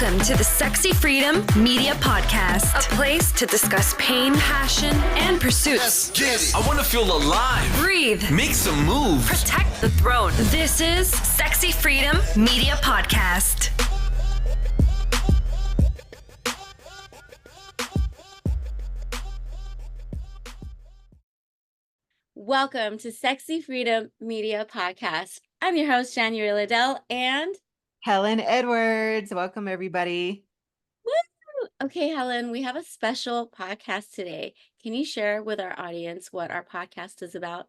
Welcome to the Sexy Freedom Media Podcast, a place to discuss pain, passion, and pursuits. Let's get it. I want to feel alive. Breathe. Make some moves. Protect the throne. This is Sexy Freedom Media Podcast. Welcome to Sexy Freedom Media Podcast. I'm your host, Liddell, and Helen Edwards. Welcome, everybody. woo! Okay, Helen, we have a special podcast today. Can you share with our audience what our podcast is about?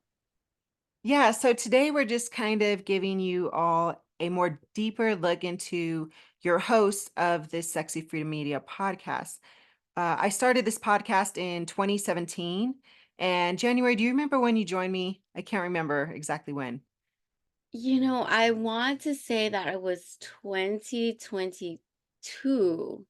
Yeah, so today we're just kind of giving you all a more deeper look into your host of this Sexy Freedom Media podcast. I started this podcast in 2017. And January, do you remember when you joined me? I can't remember exactly when. I want to say that it was 2022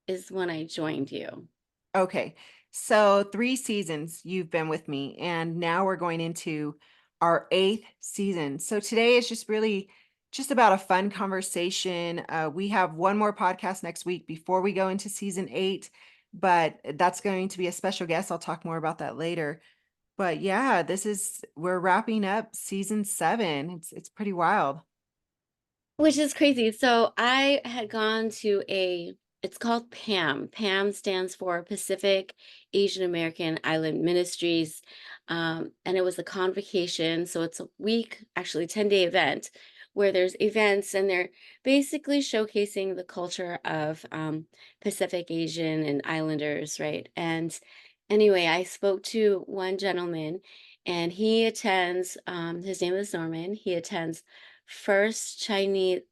is when I joined you. Okay, so 3 seasons you've been with me, and now we're going into our 8th season. So today is just really just about a fun conversation. We have one more podcast next week before we go into season 8, but that's going to be a special guest. I'll talk more about that later. But yeah, we're wrapping up season 7. It's pretty wild. Which is crazy. So I had gone to it's called PAM. PAM stands for Pacific Asian American Island Ministries. And it was a convocation. So it's a week, actually 10-day event where there's events and they're basically showcasing the culture of Pacific Asian and Islanders, right? And anyway, I spoke to one gentleman and he attends, his name is Norman. He attends First Chinese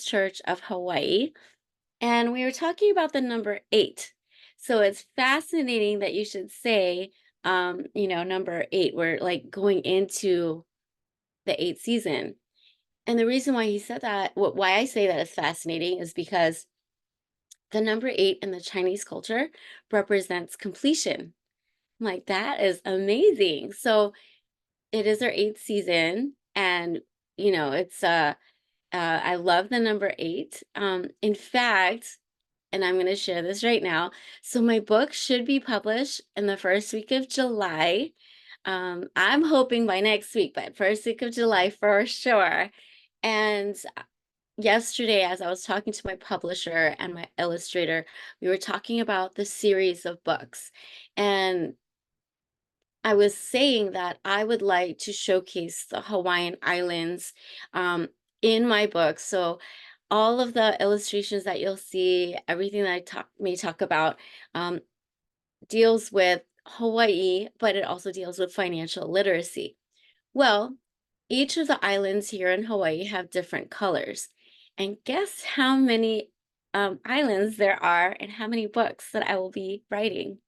Church of Hawaii. And we were talking about the number 8. So it's fascinating that you should say, number 8. We're like going into the 8th season. And the reason why he said that, why I say that is fascinating is because the number 8 in the Chinese culture represents completion. I'm like, that is amazing. So it is our 8th season, and it's I love the number 8. In fact, and I'm going to share this right now. So my book should be published in the first week of July. I'm hoping by next week, but first week of July for sure. And yesterday, as I was talking to my publisher and my illustrator, we were talking about the series of books, and I was saying that I would like to showcase the Hawaiian Islands in my book. So all of the illustrations that you'll see, everything that I may talk about deals with Hawaii, but it also deals with financial literacy. Well, each of the islands here in Hawaii have different colors. And guess how many islands there are and how many books that I will be writing?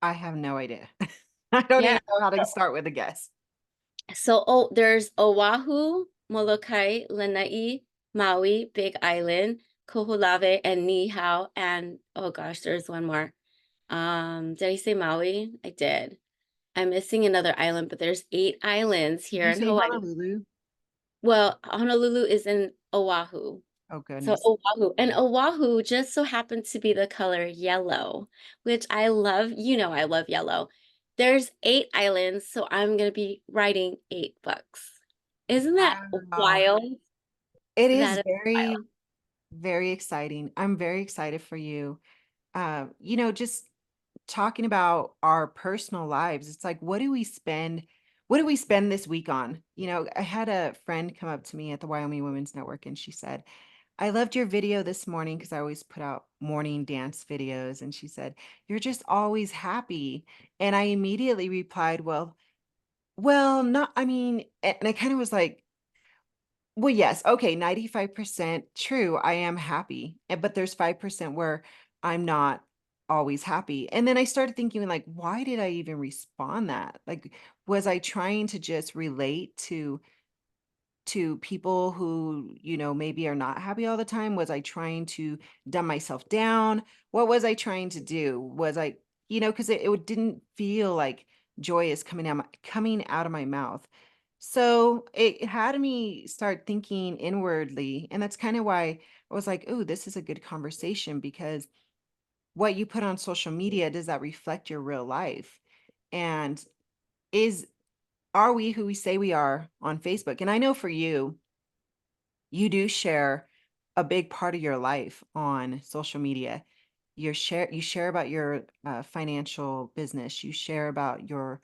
I have no idea. I don't Yeah. even know how to start with a guess. So, there's Oahu, Molokai, Lanai, Maui, Big Island, Koholave, and Niihau, and oh gosh, there's one more. Did I say Maui? I did. I'm missing another island, but there's 8 islands Did here you in say Hawaii. Honolulu? Well, Honolulu is in Oahu. Oh, So goodness. Oahu, and Oahu just so happened to be the color yellow, which I love. I love yellow. There's 8 islands, so I'm going to be writing 8 books. Isn't that Wow. wild? It That is is very, wild. very exciting. I'm very excited for you. Just talking about our personal lives. It's like, what do we spend this week on? I had a friend come up to me at the Wyoming Women's Network and she said, I loved your video this morning because I always put out morning dance videos. And she said, you're just always happy. And I immediately replied, not, I mean, and I kind of was like, well, yes, okay, 95% true. I am happy. But there's 5% where I'm not always happy. And then I started thinking like, why did I even respond that? Like, was I trying to just relate to people who, maybe are not happy all the time? Was I trying to dumb myself down? What was I trying to do? Was I, because it didn't feel like joy is coming out of my mouth. So it had me start thinking inwardly. And that's kind of why I was like, oh, this is a good conversation because what you put on social media, does that reflect your real life? And is are we who we say we are on Facebook? And I know for you, you do share a big part of your life on social media. You share about your financial business. You share about your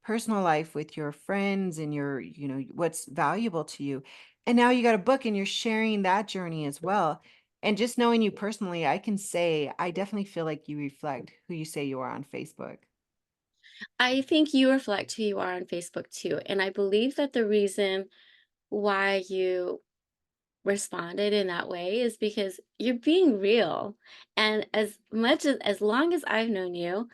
personal life with your friends and your, what's valuable to you. And now you got a book and you're sharing that journey as well. And just knowing you personally, I can say I definitely feel like you reflect who you say you are on Facebook. I think you reflect who you are on Facebook too. And I believe that the reason why you responded in that way is because you're being real. And as long as I've known you,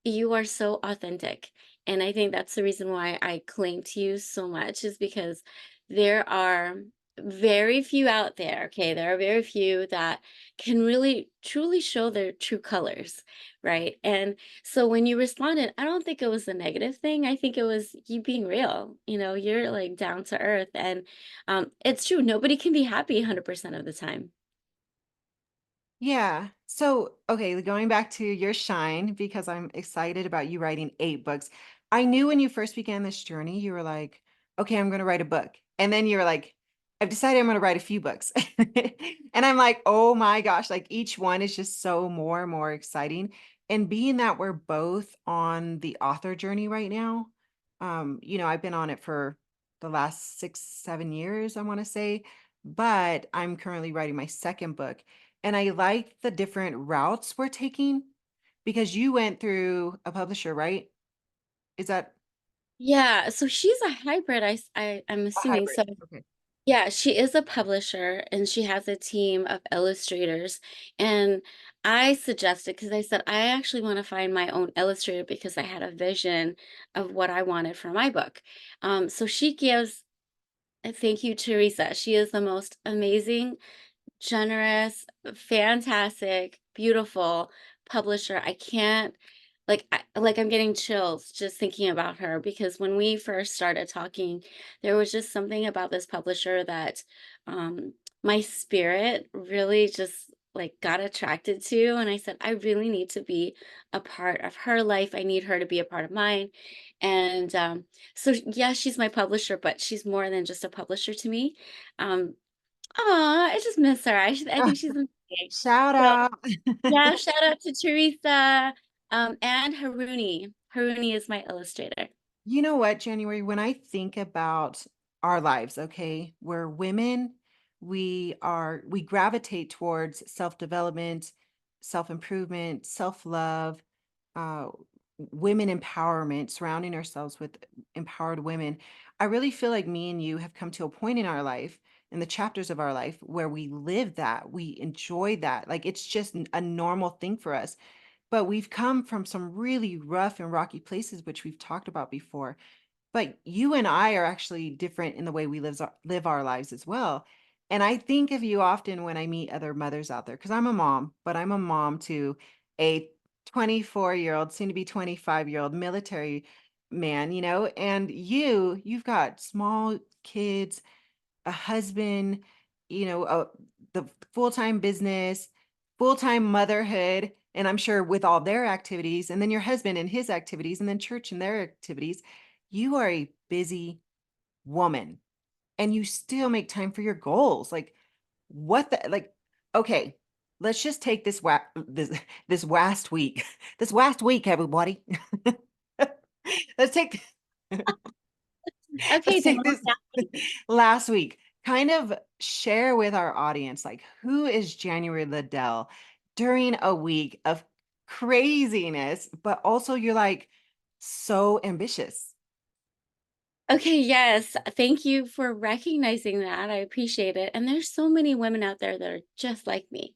you are so authentic. And I think that's the reason why I cling to you so much is because there are very few out there, okay? There are very few that can really truly show their true colors, right? And so when you responded, I don't think it was a negative thing. I think it was you being real. You're like down to earth and it's true. Nobody can be happy 100% of the time. Yeah. So, okay, going back to your shine, because I'm excited about you writing 8 books. I knew when you first began this journey, you were like, okay, I'm going to write a book. And then you were like, I've decided I'm going to write a few books. And I'm like, oh my gosh, like each one is just so more and more exciting. And being that we're both on the author journey right now, I've been on it for the last 6, 7 years, I want to say, but I'm currently writing my second book. And I like the different routes we're taking because you went through a publisher, right? Is that Yeah, so she's a hybrid. I'm a assuming. hybrid? So Okay. yeah, she is a publisher and she has a team of illustrators. And I suggested because I said I actually want to find my own illustrator because I had a vision of what I wanted for my book. So she gives. Thank you, Teresa. She is the most amazing, generous, fantastic, beautiful publisher. I can't I'm getting chills just thinking about her because when we first started talking, there was just something about this publisher that um my spirit really just got attracted to, and I said I really need to be a part of her life. I need her to be a part of mine. And so yeah, she's my publisher, but she's more than just a publisher to me. Um Aw, I just miss her. I think she's amazing. Shout So, out. yeah, shout out to Teresa, and Haruni. Haruni is my illustrator. You know what, January, when I think about our lives, okay, we're women, we gravitate towards self-development, self-improvement, self-love, uh, women empowerment, surrounding ourselves with empowered women. I really feel like me and you have come to a point in our life, in the chapters of our life, where we live that, we enjoy that. Like it's just a normal thing for us. But we've come from some really rough and rocky places, which we've talked about before. But you and I are actually different in the way we live our lives as well. And I think of you often when I meet other mothers out there, because I'm a mom, but I'm a mom to a 24-year-old, soon to be 25-year-old military man, and you've got small kids, a husband, the full-time business, full-time motherhood, and I'm sure with all their activities, and then your husband and his activities, and then church and their activities, you are a busy woman and you still make time for your goals. Like what the like okay, let's just take this last week. This last week, everybody. Let's take Okay, let's take Donna. this last week. Kind of share with our audience, like, who is January Liddell during a week of craziness, but also you're like so ambitious. Okay, yes. Thank you for recognizing that. I appreciate it. And there's so many women out there that are just like me.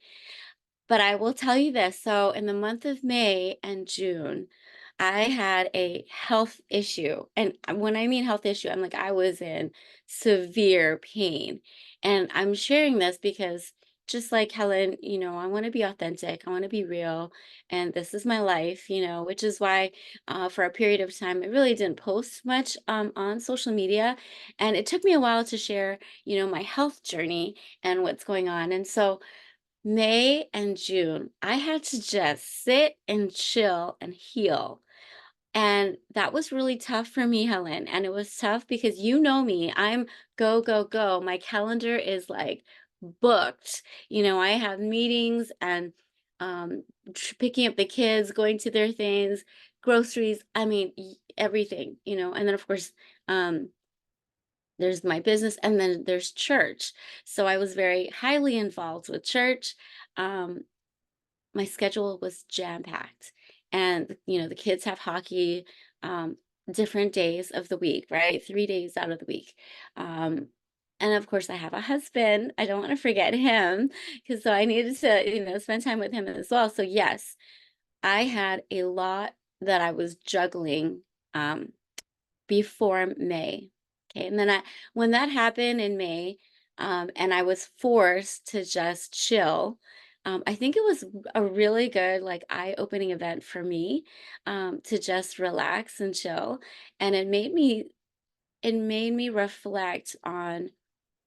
But I will tell you this. So, in the month of May and June, I had a health issue. And when I mean health issue, I was in severe pain. And I'm sharing this because just like Helen, I want to be authentic. I want to be real. And this is my life, which is why for a period of time, I really didn't post much on social media. And it took me a while to share, my health journey and what's going on. And so May and June, I had to just sit and chill and heal. And that was really tough for me, Helen. And it was tough because you know me, I'm go, go, go. My calendar is like booked. I have meetings and picking up the kids, going to their things, groceries. I mean, everything, and then of course, um, there's my business and then there's church. So I was very highly involved with church. Um, my schedule was jam packed. And, the kids have hockey um, different days of the week, right? 3 days out of the week. Um, and of course, I have a husband. I don't want to forget him because so I needed to, spend time with him as well. So, yes, I had a lot that I was juggling um, before May. Okay. And then when that happened in May, and I was forced to just chill, I think it was a really good, like, eye-opening event for me, to just relax and chill. And it made me reflect on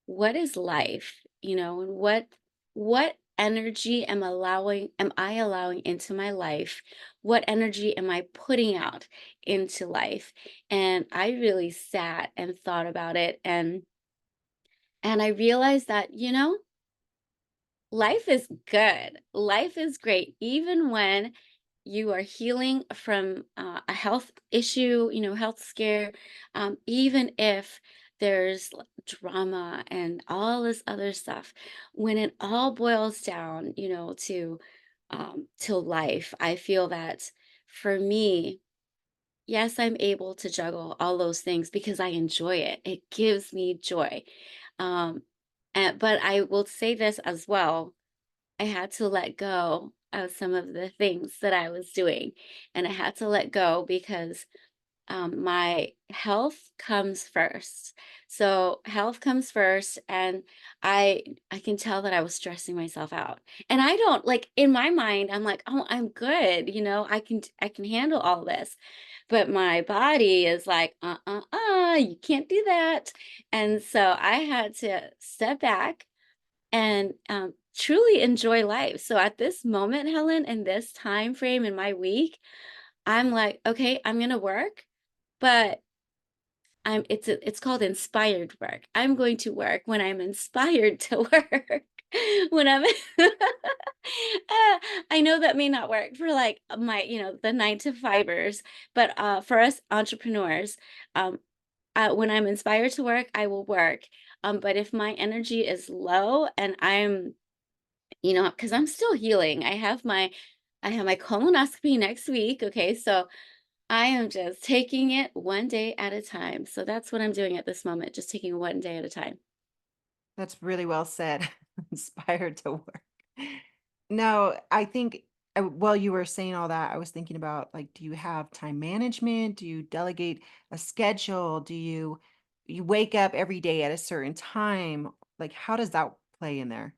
what is life, and what energy am I allowing into my life? What energy am I putting out into life? And I really sat and thought about it, and I realized that, life is good. Life is great, even when you are healing from a health issue, health scare, even if there's drama and all this other stuff. When it all boils down, to life, I feel that for me, yes, I'm able to juggle all those things because I enjoy it. It gives me joy. Um, but I will say this as well. I had to let go of some of the things that I was doing. And I had to let go because my health comes first. So health comes first, and I can tell that I was stressing myself out. And I don't like in my mind, I'm like, oh, I'm good, I can handle all this. But my body is like, you can't do that. And so I had to step back and truly enjoy life. So at this moment, Helen, in this time frame in my week, I'm like, okay, I'm gonna work, but it's called inspired work. I'm going to work when I'm inspired to work. When I'm I know that may not work for like my, the 9 to 5ers, but for us entrepreneurs, um, when I'm inspired to work, I will work. But if my energy is low and I'm, because I'm still healing, I have my colonoscopy next week. Okay, so I am just taking it one day at a time. So that's what I'm doing at this moment, just taking one day at a time. That's really well said. Inspired to work. No, I think while you were saying all that, I was thinking about like, do you have time management? Do you delegate a schedule? Do you wake up every day at a certain time? Like, how does that play in there?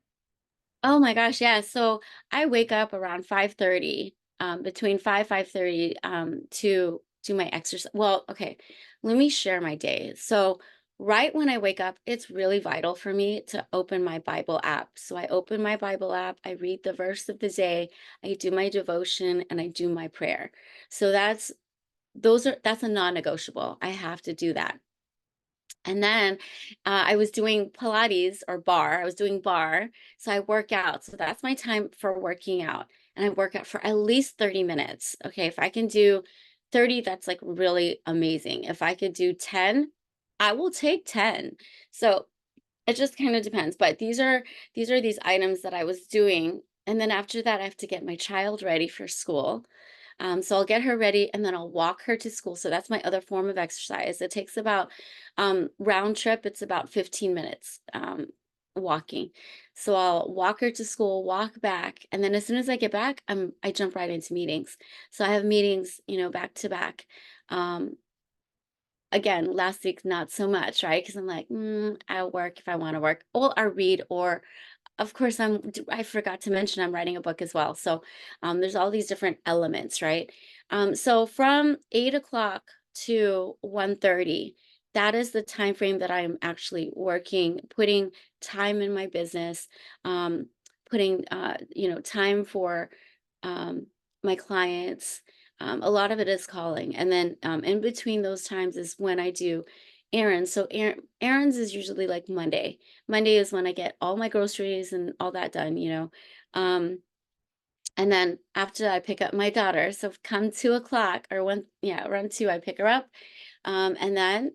Oh my gosh, yeah. So I wake up around 5:30, between 5:30, to do my exercise. Well, okay, let me share my day. So right when I wake up, it's really vital for me to open my Bible app. So I open my Bible app, I read the verse of the day, I do my devotion, and I do my prayer. So that's a non-negotiable. I have to do that. And then I was doing Pilates or bar. I was doing bar. So I work out. So that's my time for working out. And I work out for at least 30 minutes. Okay. If I can do 30, that's like really amazing. If I could do 10, I will take 10. So it just kind of depends. But these items that I was doing. And then after that, I have to get my child ready for school. So I'll get her ready and then I'll walk her to school. So that's my other form of exercise. It takes about round trip, it's about 15 minutes walking. So I'll walk her to school, walk back, and then as soon as I get back, I jump right into meetings. So I have meetings, back to back. Um, Again, last week not so much, right? Because I'm like, I'll work if I want to work, or I'll read, or of course, I forgot to mention I'm writing a book as well. So there's all these different elements, right? So from 8 o'clock to 1:30, that is the time frame that I'm actually working, putting time in my business, um, putting time for um, my clients. A lot of it is calling, and then in between those times is when I do errands. So errands is usually like Monday. Monday is when I get all my groceries and all that done. Um, and then after I pick up my daughter, so come 2 o'clock or when, yeah, around two, I pick her up. And then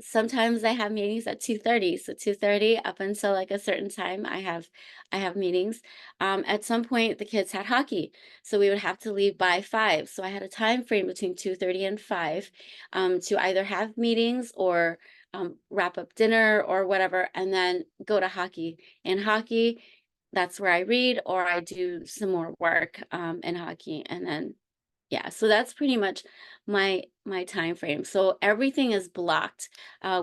sometimes I have meetings at 2:30. So 2:30 up until like a certain time, I have meetings. At some point the kids had hockey. So we would have to leave by 5. So I had a time frame between 2:30 and 5 to either have meetings or wrap up dinner or whatever, and then go to hockey. In hockey, that's where I read or I do some more work in hockey, and then yeah, so that's pretty much my time frame. So everything is blocked.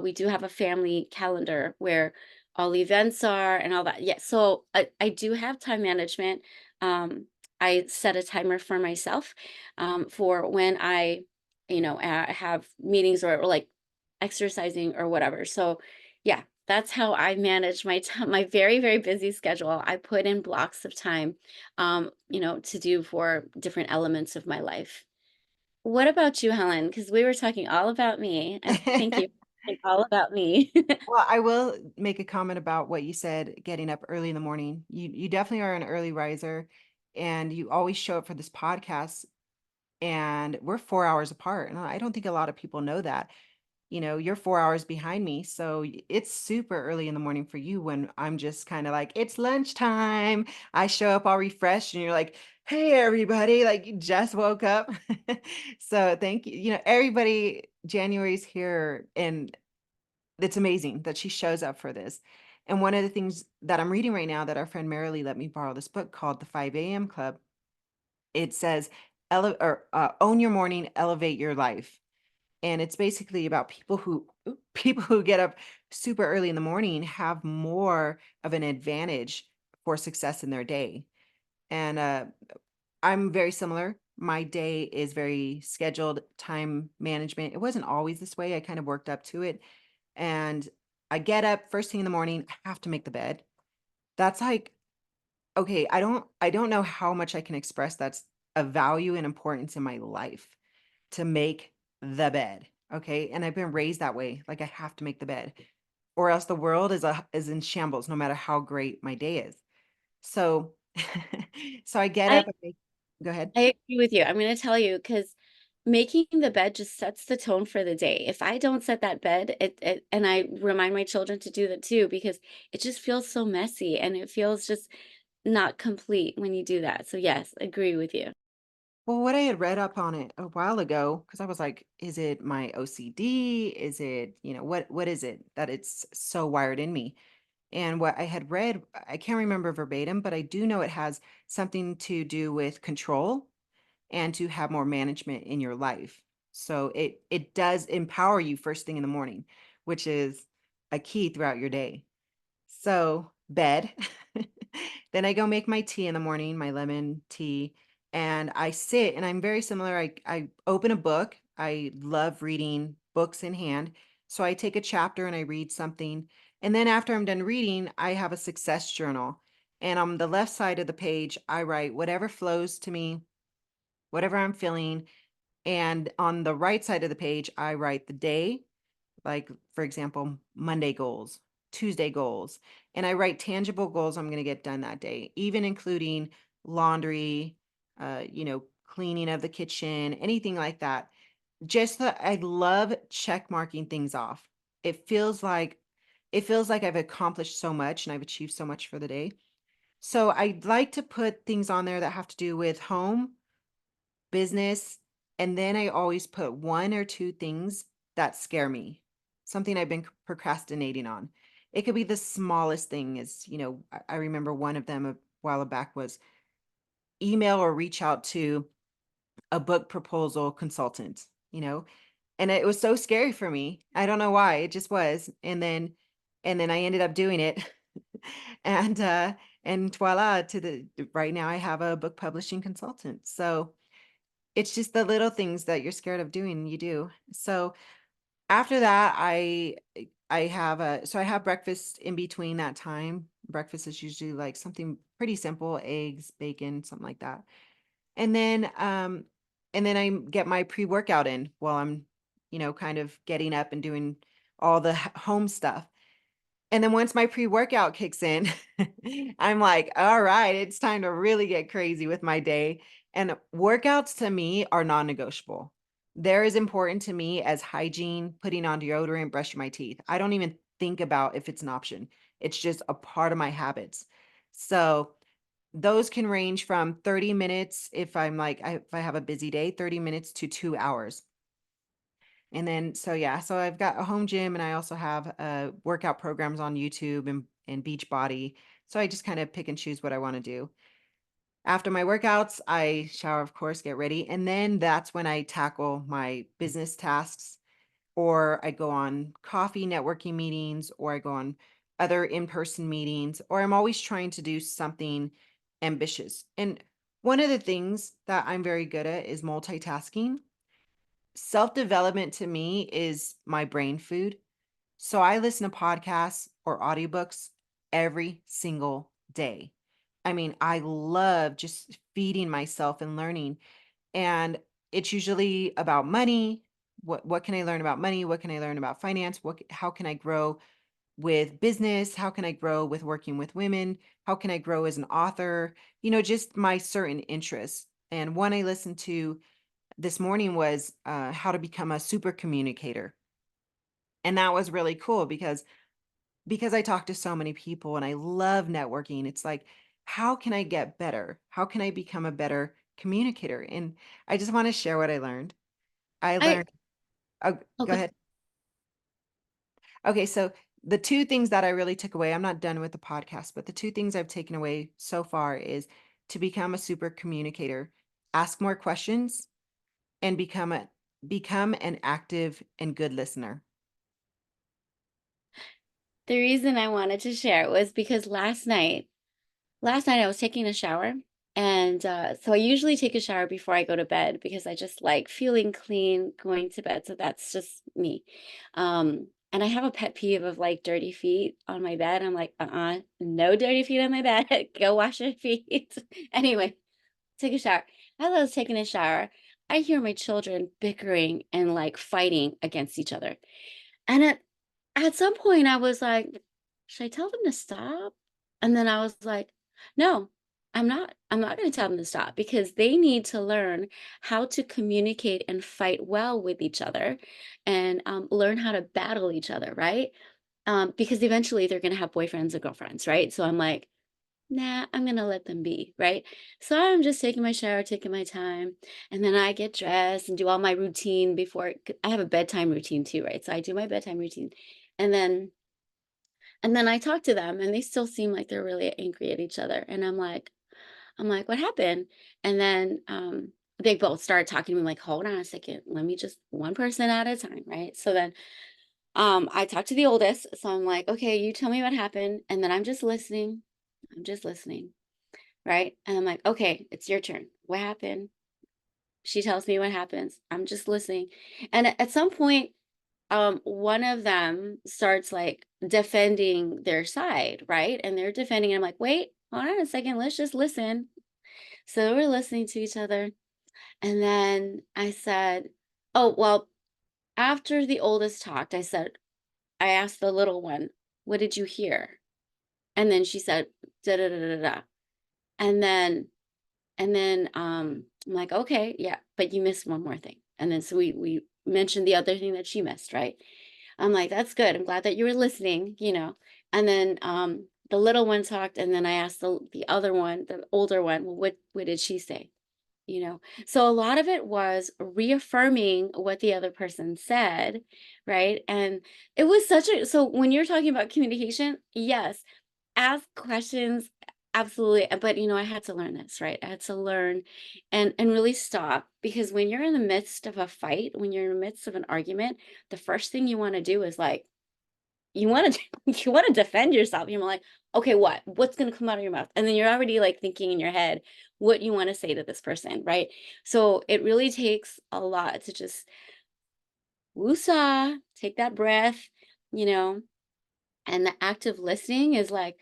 We do have a family calendar where all events are and all that. Yeah, so I do have time management. I set a timer for myself for when I have meetings or like exercising or whatever. So yeah, that's how I manage my time, my very, very busy schedule. I put in blocks of time, to do for different elements of my life. What about you, Helen? Because we were talking all about me, and thank you for talking all about me. Well, I will make a comment about what you said, getting up early in the morning. You definitely are an early riser, and you always show up for this podcast, and we're 4 hours apart. And I don't think a lot of people know that. You're 4 hours behind me. So it's super early in the morning for you when I'm just kind of like, it's lunchtime. I show up all refreshed and you're like, hey, everybody, like you just woke up. So thank you. Everybody, January's here and it's amazing that she shows up for this. And one of the things that I'm reading right now that our friend Marilee let me borrow this book called The 5 a.m. Club. It says, own your morning, elevate your life. And it's basically about people who get up super early in the morning have more of an advantage for success in their day. And I'm very similar. My day is very scheduled, time management. It wasn't always this way. I kind of worked up to it. And I get up first thing in the morning, I have to make the bed. That's like, okay, I don't know how much I can express that's a value and importance in my life to make the bed. Okay. And I've been raised that way. Like I have to make the bed or else the world is in shambles, no matter how great my day is. So, so I get I up. Go ahead. I agree with you. I'm going to tell you because making the bed just sets the tone for the day. If I don't set that bed, and I remind my children to do that too, because it just feels so messy and it feels just not complete when you do that. So yes, agree with you. Well, what I had read up on it a while ago, because I was like, is it my OCD? Is it, what is it that it's so wired in me? And what I had read, I can't remember verbatim, but I do know it has something to do with control and to have more management in your life. So it does empower you first thing in the morning, which is a key throughout your day. So bed. Then I go make my tea in the morning, my lemon tea, and I sit and I'm very similar. I open a book. I love reading books in hand. So I take a chapter and I read something. And then after I'm done reading, I have a success journal. And on the left side of the page, I write whatever flows to me, whatever I'm feeling. And on the right side of the page, I write the day, like for example, Monday goals, Tuesday goals, and I write tangible goals I'm going to get done that day, even including laundry, cleaning of the kitchen, anything like that. Just that I love check marking things off. It feels like I've accomplished so much and I've achieved so much for the day. So I'd like to put things on there that have to do with home, business, and then I always put one or two things that scare me, something I've been procrastinating on. It could be the smallest thing is, I remember one of them a while back was email or reach out to a book proposal consultant, and it was so scary for me. I don't know why, it just was. And then I ended up doing it. And And voila, right now I have a book publishing consultant. So it's just the little things that you're scared of doing, you do. So after that, I have breakfast in between that time. Breakfast is usually like something pretty simple, eggs, bacon, something like that. And then I get my pre-workout in while I'm, kind of getting up and doing all the home stuff. And then once my pre-workout kicks in, I'm like, all right, it's time to really get crazy with my day. And workouts to me are non-negotiable. They're as important to me as hygiene, putting on deodorant, brushing my teeth. I don't even think about if it's an option. It's just a part of my habits. So those can range from 30 minutes if if I have a busy day, 30 minutes to 2 hours. And then, so yeah, so I've got a home gym and I also have workout programs on YouTube and Beachbody. So I just kind of pick and choose what I want to do. After my workouts, I shower, of course, get ready. And then that's when I tackle my business tasks, or I go on coffee networking meetings, or I go on other in-person meetings, or I'm always trying to do something ambitious. And one of the things that I'm very good at is multitasking. Self-development to me is my brain food. So I listen to podcasts or audiobooks every single day. I mean, I love just feeding myself and learning. And it's usually about money. What can I learn about money? What can I learn about finance? How can I grow with business? How can I grow with working with women? How can I grow as an author? Just my certain interests. And one I listened to this morning was how to become a super communicator. And that was really cool because I talk to so many people and I love networking. It's like, how can I get better? How can I become a better communicator? And I just want to share what I learned. I I learned, oh, oh go go ahead. Okay, so the two things that I really took away, I'm not done with the podcast, but the two things I've taken away so far is to become a super communicator, ask more questions, and become an active and good listener. The reason I wanted to share it was because last night I was taking a shower, and so I usually take a shower before I go to bed because I just like feeling clean going to bed. So that's just me. And I have a pet peeve of like dirty feet on my bed. I'm like, no dirty feet on my bed. Go wash your feet. Anyway, take a shower. As I was taking a shower, I hear my children bickering and like fighting against each other. And at some point I was like, should I tell them to stop? And then I was like, no, I'm not. I'm not going to tell them to stop because they need to learn how to communicate and fight well with each other and learn how to battle each other, right? Because eventually they're going to have boyfriends or girlfriends, right? So I'm like, nah, I'm going to let them be, right? So I'm just taking my shower, taking my time, and then I get dressed and do all my routine before I have a bedtime routine too, right? So I do my bedtime routine. And then I talk to them and they still seem like they're really angry at each other. And I'm like, what happened? And then they both start talking to me like, hold on a second, let me just one person at a time, right? So then I talked to the oldest. So I'm like, okay, you tell me what happened. And then I'm just listening. I'm just listening. Right. And I'm like, okay, it's your turn. What happened? She tells me what happens. I'm just listening. And at some point, one of them starts like defending their side, right? And they're defending. And I'm like, wait, hold on a second, let's just listen. So we're listening to each other. And then I said, oh, well, after the oldest talked, I asked the little one, what did you hear? And then she said, da da da da da. And then I'm like, okay, yeah, but you missed one more thing. And then so we mentioned the other thing that she missed, right? I'm like, that's good. I'm glad that you were listening. And then the little one talked, and then I asked the other one, the older one, well, what did she say? So a lot of it was reaffirming what the other person said, right? And it was so when you're talking about communication, yes, ask questions, absolutely. But I had to learn this, right? I had to learn and really stop, because when you're in the midst of a fight, when you're in the midst of an argument, the first thing you want to do is like you want to you want to defend yourself. You're like, okay, what's going to come out of your mouth? And then you're already like thinking in your head what you want to say to this person, right? So it really takes a lot to just woosah, take that breath, you know. And the act of listening is like,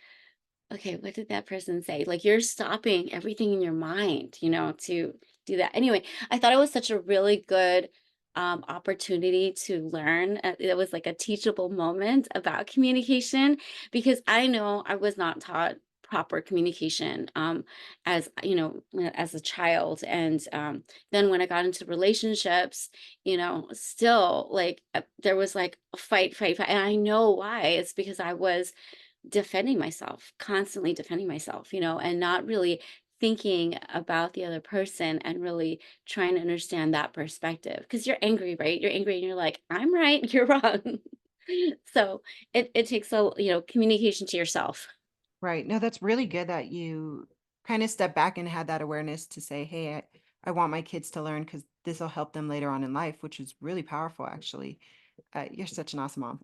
okay, what did that person say? Like you're stopping everything in your mind, to do that. Anyway, I thought it was such a really good opportunity to learn. It was like a teachable moment about communication because I know I was not taught proper communication as as a child, and then when I got into relationships, still like there was like a fight, and I know why. It's because I was defending myself, constantly defending myself, and not really thinking about the other person and really trying to understand that perspective. Because you're angry, right? You're angry and you're like, I'm right, you're wrong. So it takes communication to yourself. Right. No, that's really good that you kind of step back and had that awareness to say, hey, I want my kids to learn because this will help them later on in life, which is really powerful, actually. You're such an awesome mom.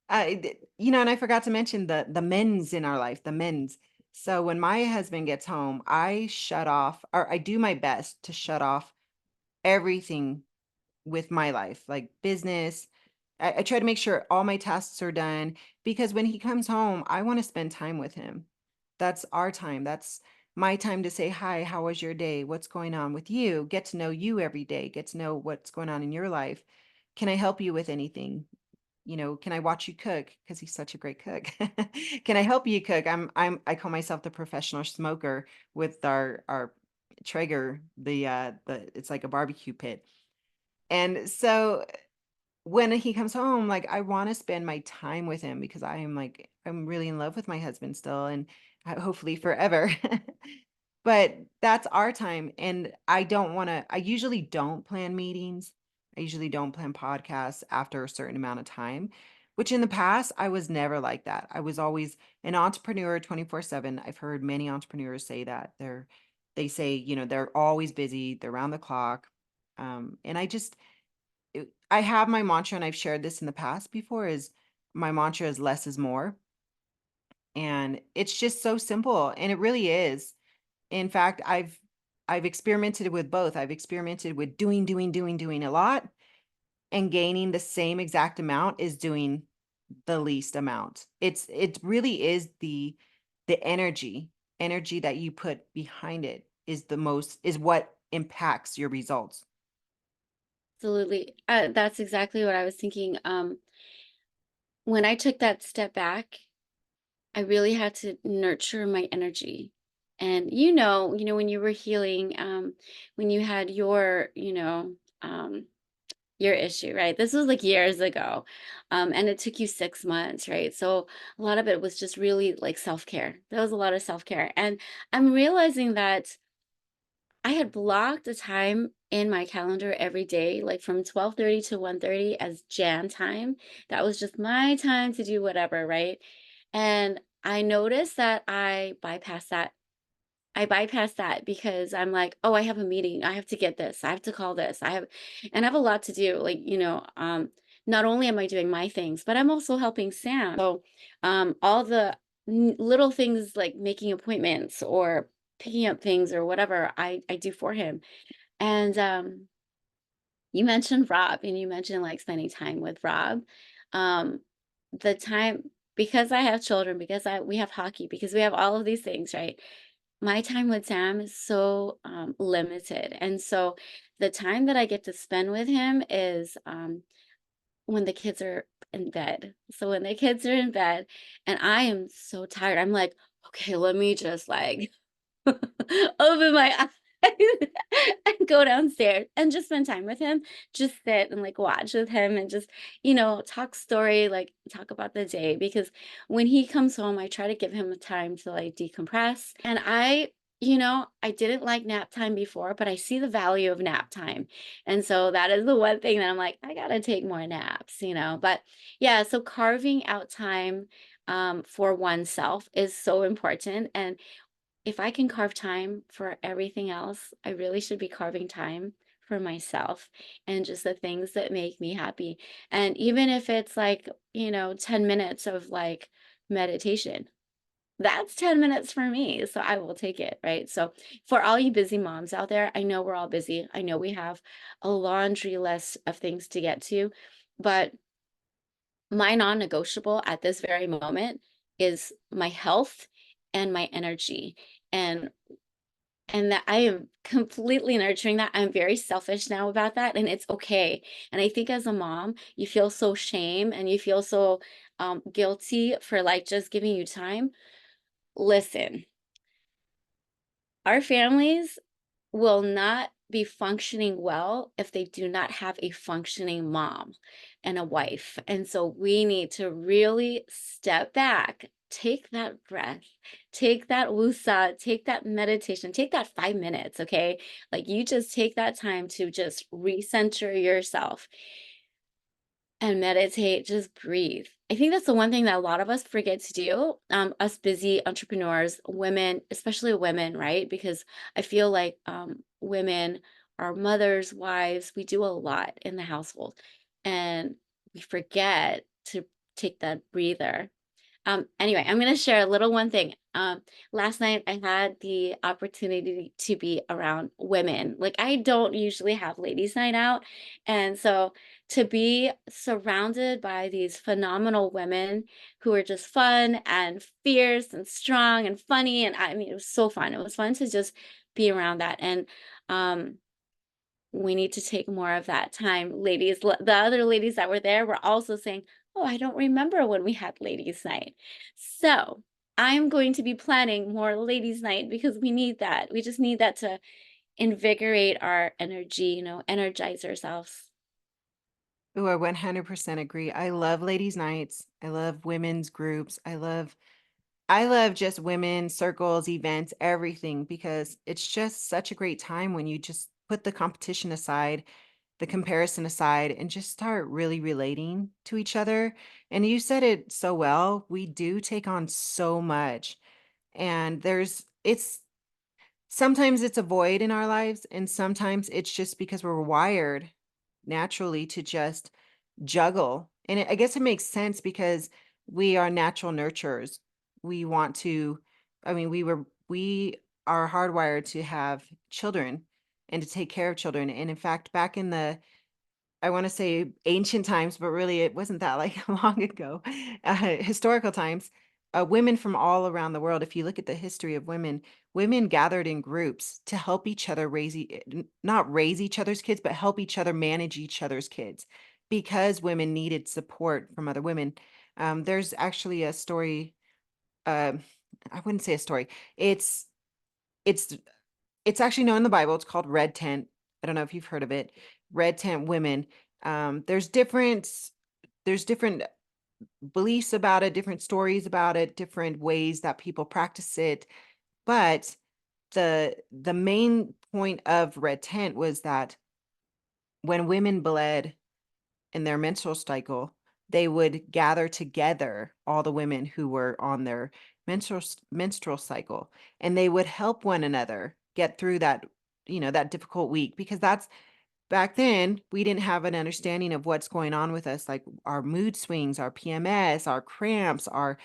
And I forgot to mention the men's in our life, the men's. So when my husband gets home, I shut off, or I do my best to shut off everything with my life, like business. I try to make sure all my tasks are done because when he comes home, I want to spend time with him. That's our time. That's my time to say, hi, how was your day? What's going on with you? Get to know you every day, get to know what's going on in your life. Can I help you with anything? Can I watch you cook? Because he's such a great cook. Can I help you cook? I call myself the professional smoker with our Traeger, the it's like a barbecue pit. And so when he comes home, like I want to spend my time with him because I'm really in love with my husband still and hopefully forever. But that's our time. And I usually don't plan meetings. I usually don't plan podcasts after a certain amount of time, which in the past, I was never like that. I was always an entrepreneur 24/7. I've heard many entrepreneurs say that they say, they're always busy, they're around the clock. And I have my mantra, and I've shared this in the past before, is my mantra is less is more. And it's just so simple. And it really is. In fact, I've experimented with both. I've experimented with doing a lot, and gaining the same exact amount is doing the least amount. It really is the energy that you put behind it is what impacts your results. Absolutely. That's exactly what I was thinking. When I took that step back, I really had to nurture my energy. And when you were healing, when you had your issue, right? This was like years ago. And it took you 6 months, right? So a lot of it was just really like self-care. There was a lot of self-care. And I'm realizing that I had blocked a time in my calendar every day, like from 12:30 to 1:30 as Jan time. That was just my time to do whatever, right? And I noticed that I bypassed that because I'm like, oh, I have a meeting. I have to get this. I have to call this. And I have a lot to do. Like, not only am I doing my things, but I'm also helping Sam. So, all the little things like making appointments or picking up things or whatever I do for him. And you mentioned Rob, and you mentioned like spending time with Rob. Um, the time because I have children, because we have hockey, because we have all of these things, right? My time with Sam is so limited. And so the time that I get to spend with him is when the kids are in bed. So when the kids are in bed and I am so tired, I'm like, okay, let me just like open my eyes and go downstairs and just spend time with him. Just sit and like watch with him and just, talk story, like talk about the day. Because when he comes home, I try to give him time to like decompress. And I didn't like nap time before, but I see the value of nap time. And so that is the one thing that I'm like, I gotta take more naps. But yeah, so carving out time for oneself is so important. And if I can carve time for everything else, I really should be carving time for myself and just the things that make me happy. And even if it's like, 10 minutes of like meditation, that's 10 minutes for me. So I will take it, right? So for all you busy moms out there, I know we're all busy. I know we have a laundry list of things to get to, but my non-negotiable at this very moment is my health and my energy. And that I am completely nurturing that. I'm very selfish now about that, and it's okay. And I think as a mom, you feel so shame and you feel so guilty for like just giving you time. Listen, our families will not be functioning well if they do not have a functioning mom and a wife. And so we need to really step back, take that breath, take that wusa, take that meditation, take that 5 minutes, okay? Like you just take that time to just recenter yourself and meditate, just breathe. I think that's the one thing that a lot of us forget to do, us busy entrepreneurs, women, especially women, right? Because I feel like women, our mothers, wives, we do a lot in the household and we forget to take that breather. Anyway, I'm gonna share a little one thing. Last night I had the opportunity to be around women. Like I don't usually have ladies' night out, and so to be surrounded by these phenomenal women who are just fun and fierce and strong and funny, and I mean it was so fun. It was fun to just be around that, and um, we need to take more of that time. Ladies, the other ladies that were there were also saying, "Oh, I don't remember when we had ladies' night." So I'm going to be planning more ladies' night because we need that. We just need that to invigorate our energy, energize ourselves. Oh, I 100% agree. I love ladies' nights. I love women's groups. I love just women circles, events, everything because it's just such a great time when you just put the competition aside, the comparison aside, and just start really relating to each other. And you said it so well. We do take on so much. And it's sometimes it's a void in our lives, and sometimes it's just because we're wired naturally to just juggle. And I guess it makes sense because we are natural nurturers. We want to, I mean, we are hardwired to have children and to take care of children. And in fact, back in the I want to say ancient times, but really it wasn't that like long ago, historical times, women from all around the world, if you look at the history of women, women gathered in groups to help each other not raise each other's kids, but help each other manage each other's kids because women needed support from other women. There's actually a story, uh, I wouldn't say a story. It's it's actually known in the Bible. It's called Red Tent. I don't know if you've heard of it. Red Tent women. There's different beliefs about it, different stories about it, different ways that people practice it. But the main point of Red Tent was that when women bled in their menstrual cycle, they would gather together all the women who were on their menstrual cycle, and they would help one another get through that difficult week because that's back then we didn't have an understanding of what's going on with us, like our mood swings, our PMS, our cramps, our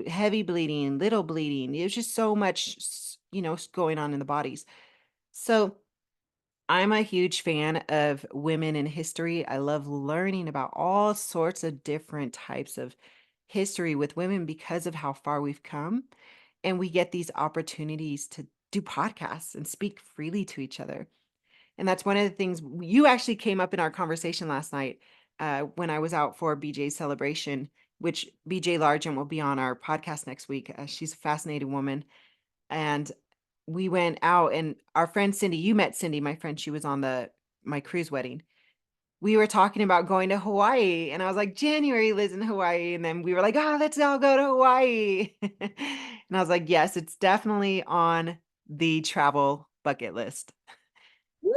heavy bleeding, little bleeding. It was just so much going on in the bodies. So I'm a huge fan of women in history. I love learning about all sorts of different types of history with women because of how far we've come. And we get these opportunities to do podcasts and speak freely to each other. And that's one of the things you actually came up in our conversation last night when I was out for BJ's celebration, which BJ Largent will be on our podcast next week. She's a fascinating woman. And we went out and our friend Cindy, you met Cindy, my friend, she was on my cruise wedding. We were talking about going to Hawaii and I was like, January lives in Hawaii. And then we were like, oh, let's all go to Hawaii. And I was like, yes, it's definitely on the travel bucket list. Woo!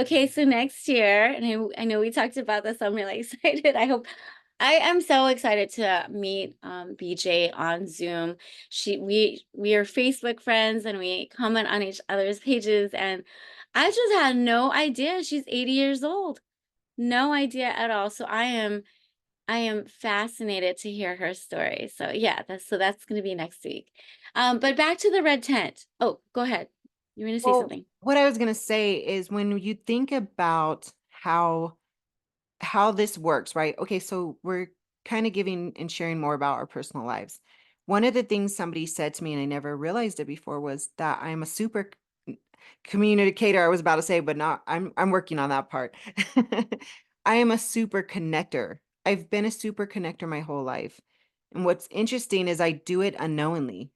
Okay, so next year, and I know we talked about this, I'm really excited. I am so excited to meet BJ on Zoom. We are Facebook friends and we comment on each other's pages, and I just had no idea she's 80 years old. No idea at all. So I am fascinated to hear her story. So yeah, that's going to be next week. But back to the red tent. Oh, go ahead. You want to say Well, something? what I was going to say is when you think about how this works, right? Okay, so we're kind of giving and sharing more about our personal lives. One of the things somebody said to me, and I never realized it before, was that I'm a super communicator. I was about to say, but not, I'm working on that part. I am a super connector. I've been a super connector my whole life. And what's interesting is I do it unknowingly.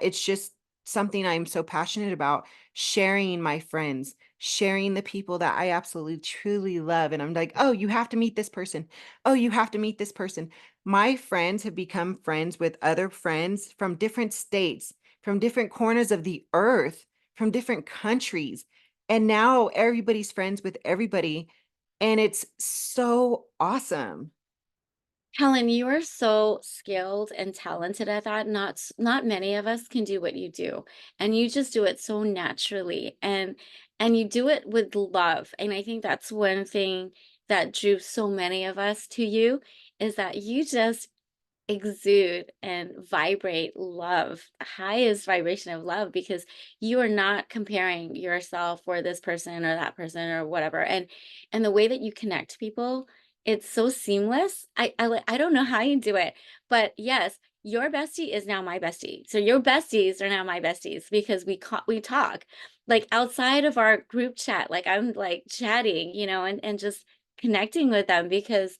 It's just something I'm so passionate about, sharing my friends, sharing the people that I absolutely truly love. And I'm like, oh, you have to meet this person. Oh, you have to meet this person. My friends have become friends with other friends from different states, from different corners of the earth, from different countries. And now everybody's friends with everybody. And it's so awesome. Helen, you are so skilled and talented at that. Not many of us can do what you do. And you just do it so naturally and you do it with love. And I think that's one thing that drew so many of us to you is that you just exude and vibrate love, highest vibration of love, because you are not comparing yourself or this person or that person or whatever. And the way that you connect people, it's so seamless. I don't know how you do it, but yes, your bestie is now my bestie. So your besties are now my besties because we talk like outside of our group chat. Like I'm like chatting, and just connecting with them because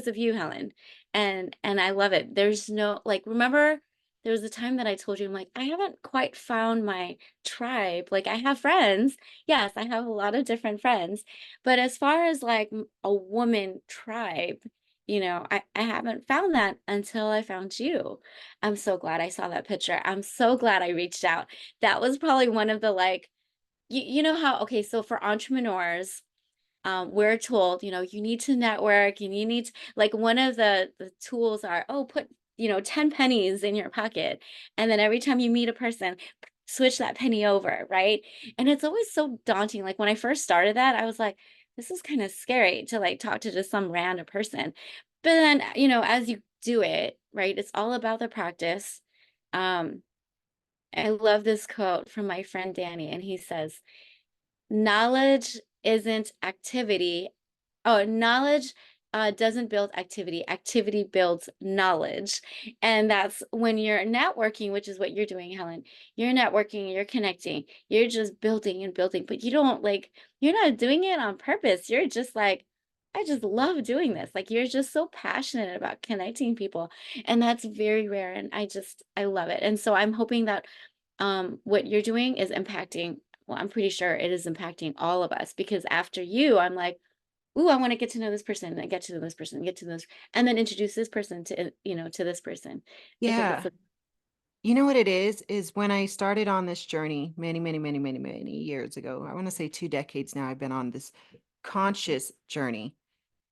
of you, Helen. And I love it. There's no like remember there was a time that I told you I'm like I haven't quite found my tribe. Like I have friends. Yes, I have a lot of different friends, but as far as like a woman tribe, I haven't found that until I found you. I'm so glad I saw that picture. I'm so glad I reached out. That was probably one of the like you know how okay, so for entrepreneurs we're told, you need to network and you need to, like one of the tools are, oh, put, 10 pennies in your pocket. And then every time you meet a person, switch that penny over, right? And it's always so daunting. Like when I first started that, I was like, this is kind of scary to like talk to just some random person. But then, as you do it, right, it's all about the practice. Um, I love this quote from my friend Danny, and he says, knowledge isn't activity. Oh, knowledge doesn't build activity. Activity builds knowledge. And that's when you're networking, which is what you're doing, Helen. You're networking, you're connecting, you're just building and building, but you don't like, you're not doing it on purpose. You're just like, I just love doing this. Like you're just so passionate about connecting people. And that's very rare. And I love it. And so I'm hoping that what you're doing is impacting, well, I'm pretty sure it is impacting all of us because after you, I'm like, ooh, I want to get to know this person and get to know this person, get to this, and then introduce this person to, to this person. I think it's Yeah. a, You know what it is when I started on this journey many, many, many, many, many years ago, I want to say 2 decades now, I've been on this conscious journey.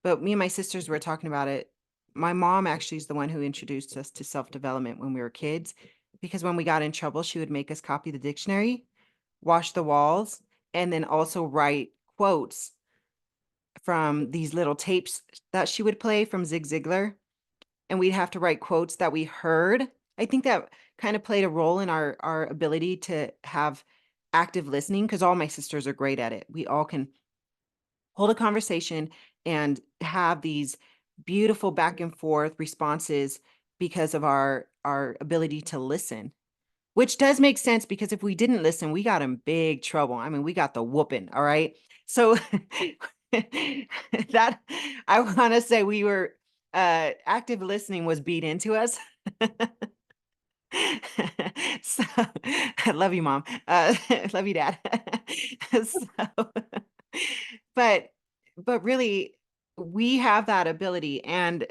But me and my sisters were talking about it. My mom actually is the one who introduced us to self-development when we were kids, because when we got in trouble, she would make us copy the dictionary, wash the walls, and then also write quotes from these little tapes that she would play from Zig Ziglar. And we'd have to write quotes that we heard. I think that kind of played a role in our ability to have active listening because all my sisters are great at it. We all can hold a conversation and have these beautiful back and forth responses because of our ability to listen, which does make sense because if we didn't listen, we got in big trouble. I mean, we got the whooping, all right? So that I want to say we were active listening was beat into us. So I love you, mom. Love you, dad. So, but really, we have that ability, and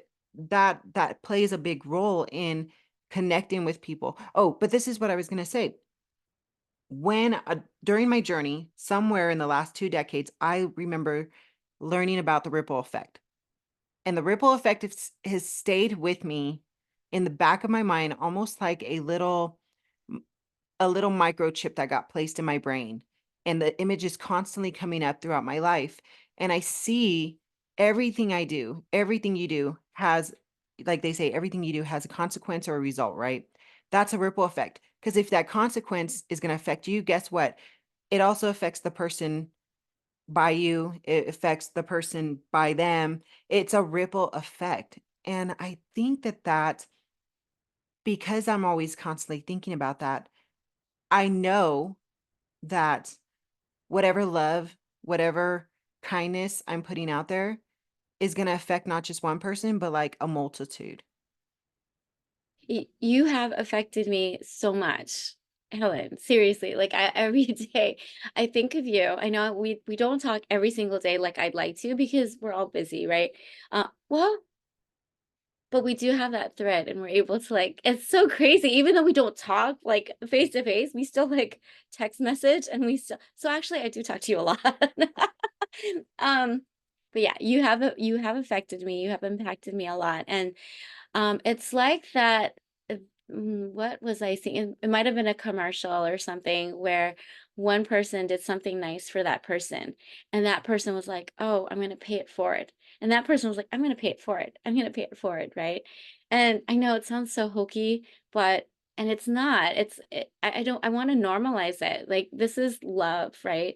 that plays a big role in connecting with people. Oh, but this is what I was going to say. When during my journey, somewhere in the last 2 decades, I remember learning about the ripple effect. And the ripple effect has stayed with me in the back of my mind, almost like a little microchip that got placed in my brain. and the image is constantly coming up throughout my life. And I see everything I do, everything you do has, like they say, everything you do has a consequence or a result, right? That's a ripple effect. Because if that consequence is going to affect you, guess what? It also affects the person by you, it affects the person by them. It's a ripple effect. And I think that because I'm always constantly thinking about that, I know that whatever love, whatever kindness I'm putting out there is going to affect not just one person, but like a multitude. You have affected me so much, Helen. Seriously, like every day I think of you. I know we don't talk every single day like I'd like to because we're all busy, right? Well, but we do have that thread and we're able to like it's so crazy. Even though we don't talk like face to face, we still like text message and we still so actually I do talk to you a lot. um but yeah, you have affected me. You have impacted me a lot. And it's like that. What was I seeing? It might have been a commercial or something where one person did something nice for that person, and that person was like, "Oh, I'm going to pay it forward." And that person was like, "I'm going to pay it forward. I'm going to pay it forward," right? And I know it sounds so hokey, but and it's not. I don't I want to normalize it. Like this is love, right?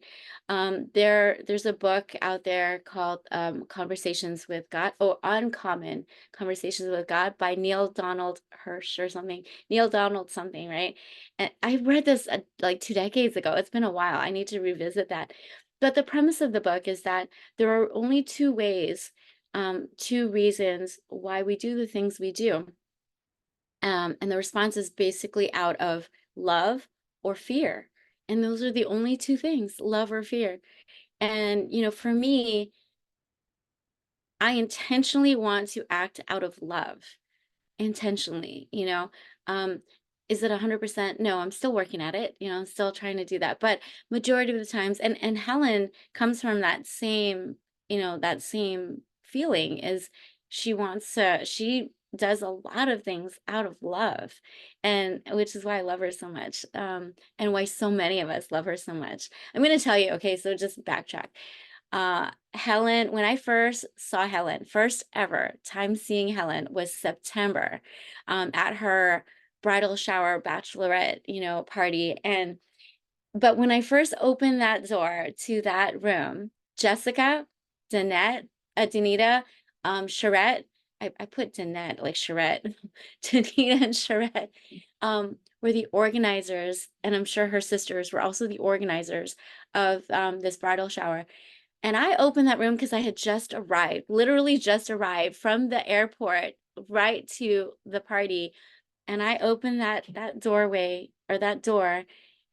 There's a book out there called Conversations with God, or Uncommon Conversations with God by Neil Donald Hirsch or something. Neil Donald something, right? And I read this like 2 decades ago. It's been a while. I need to revisit that. But the premise of the book is that there are only two ways, two reasons why we do the things we do. And the response is basically out of love or fear. And those are the only two things, love or fear. And, for me, I intentionally want to act out of love intentionally, is it 100%? No, I'm still working at it. I'm still trying to do that. But majority of the times, and Helen comes from that same, that same feeling is she does a lot of things out of love, and which is why I love her so much, and why so many of us love her so much. I'm going to tell you, okay, so just backtrack. Helen, when I first saw Helen, first ever time seeing Helen was September, at her bridal shower bachelorette, party. But when I first opened that door to that room, Jessica, Danette, Danita, Charette, I put Danette like Charette, Danita and Charette, were the organizers, and I'm sure her sisters were also the organizers of this bridal shower. And I opened that room because I had just arrived, literally just arrived from the airport right to the party. And I opened that doorway or that door,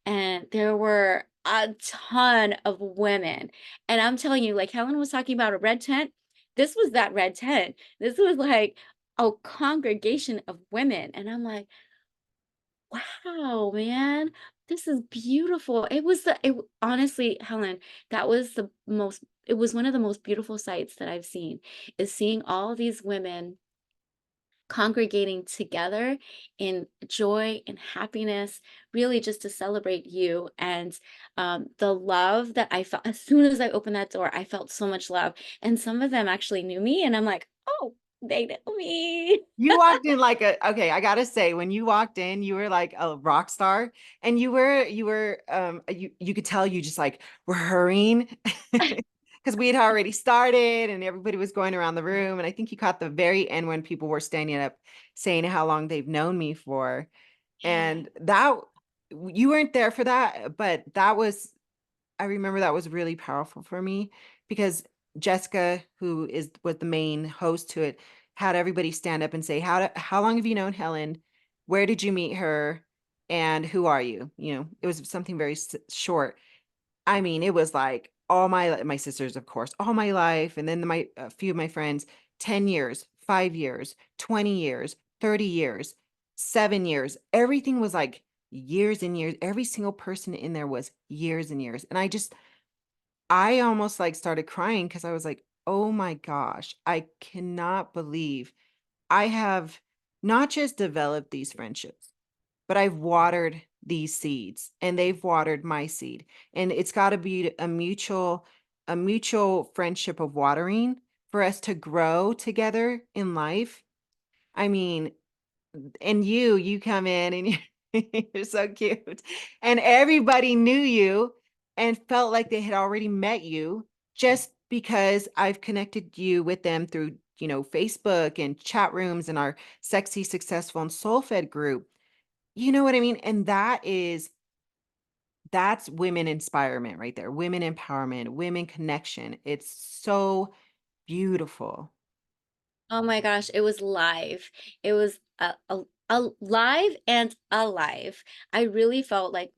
and there were a ton of women. And I'm telling you, like Helen was talking about a red tent. This was that red tent. This was like a congregation of women. And I'm like, wow, man, this is beautiful. Honestly, Helen, it was one of the most beautiful sights that I've seen, is seeing all these women congregating together in joy and happiness, really just to celebrate you. And the love that I felt as soon as I opened that door, I felt so much love. And some of them actually knew me, and I'm like, oh, they know me. You walked in like okay, I gotta say, when you walked in, you were like a rock star, and you could tell you just like were hurrying because we had already started and everybody was going around the room. And I think you caught the very end when people were standing up saying how long they've known me for. Yeah. And that you weren't there for that, but I remember that was really powerful for me because Jessica, who was the main host to it, had everybody stand up and say, how long have you known Helen? Where did you meet her? And who are you? It was something very short. I mean, it was like all my sisters, of course, all my life, and then a few of my friends, 10 years, 5 years, 20 years, 30 years, 7 years. Everything was like years and years. Every single person in there was years and years. And I almost like started crying because I was like, oh my gosh, I cannot believe I have not just developed these friendships, but I've watered these seeds and they've watered my seed. And it's got to be a mutual friendship of watering for us to grow together in life. I mean, and you come in and you're so cute. And everybody knew you and felt like they had already met you just because I've connected you with them through, Facebook and chat rooms and our Sexy, Successful, and Soul Fed group. You know what I mean? And that's women inspirement right there. Women empowerment, women connection. It's so beautiful. Oh my gosh, it was live. It was a live and alive. I really felt like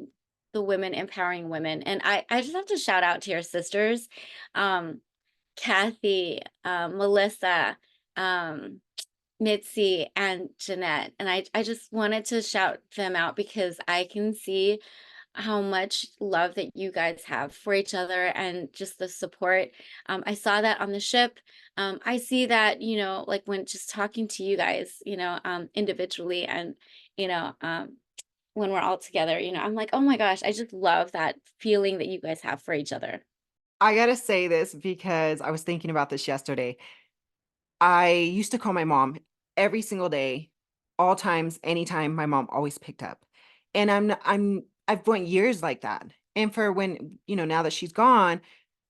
the women empowering women. And I just have to shout out to your sisters, um, Kathy, Melissa, um, Mitzi, and Jeanette. And I just wanted to shout them out because I can see how much love that you guys have for each other and just the support. I saw that on the ship. I see that, like when just talking to you guys, individually and, you know, um, when we're all together, I'm like, oh my gosh, I just love that feeling that you guys have for each other. I gotta say this because I was thinking about this yesterday. I used to call my mom every single day, all times, anytime. My mom always picked up. And I've went years like that. And for when, now that she's gone,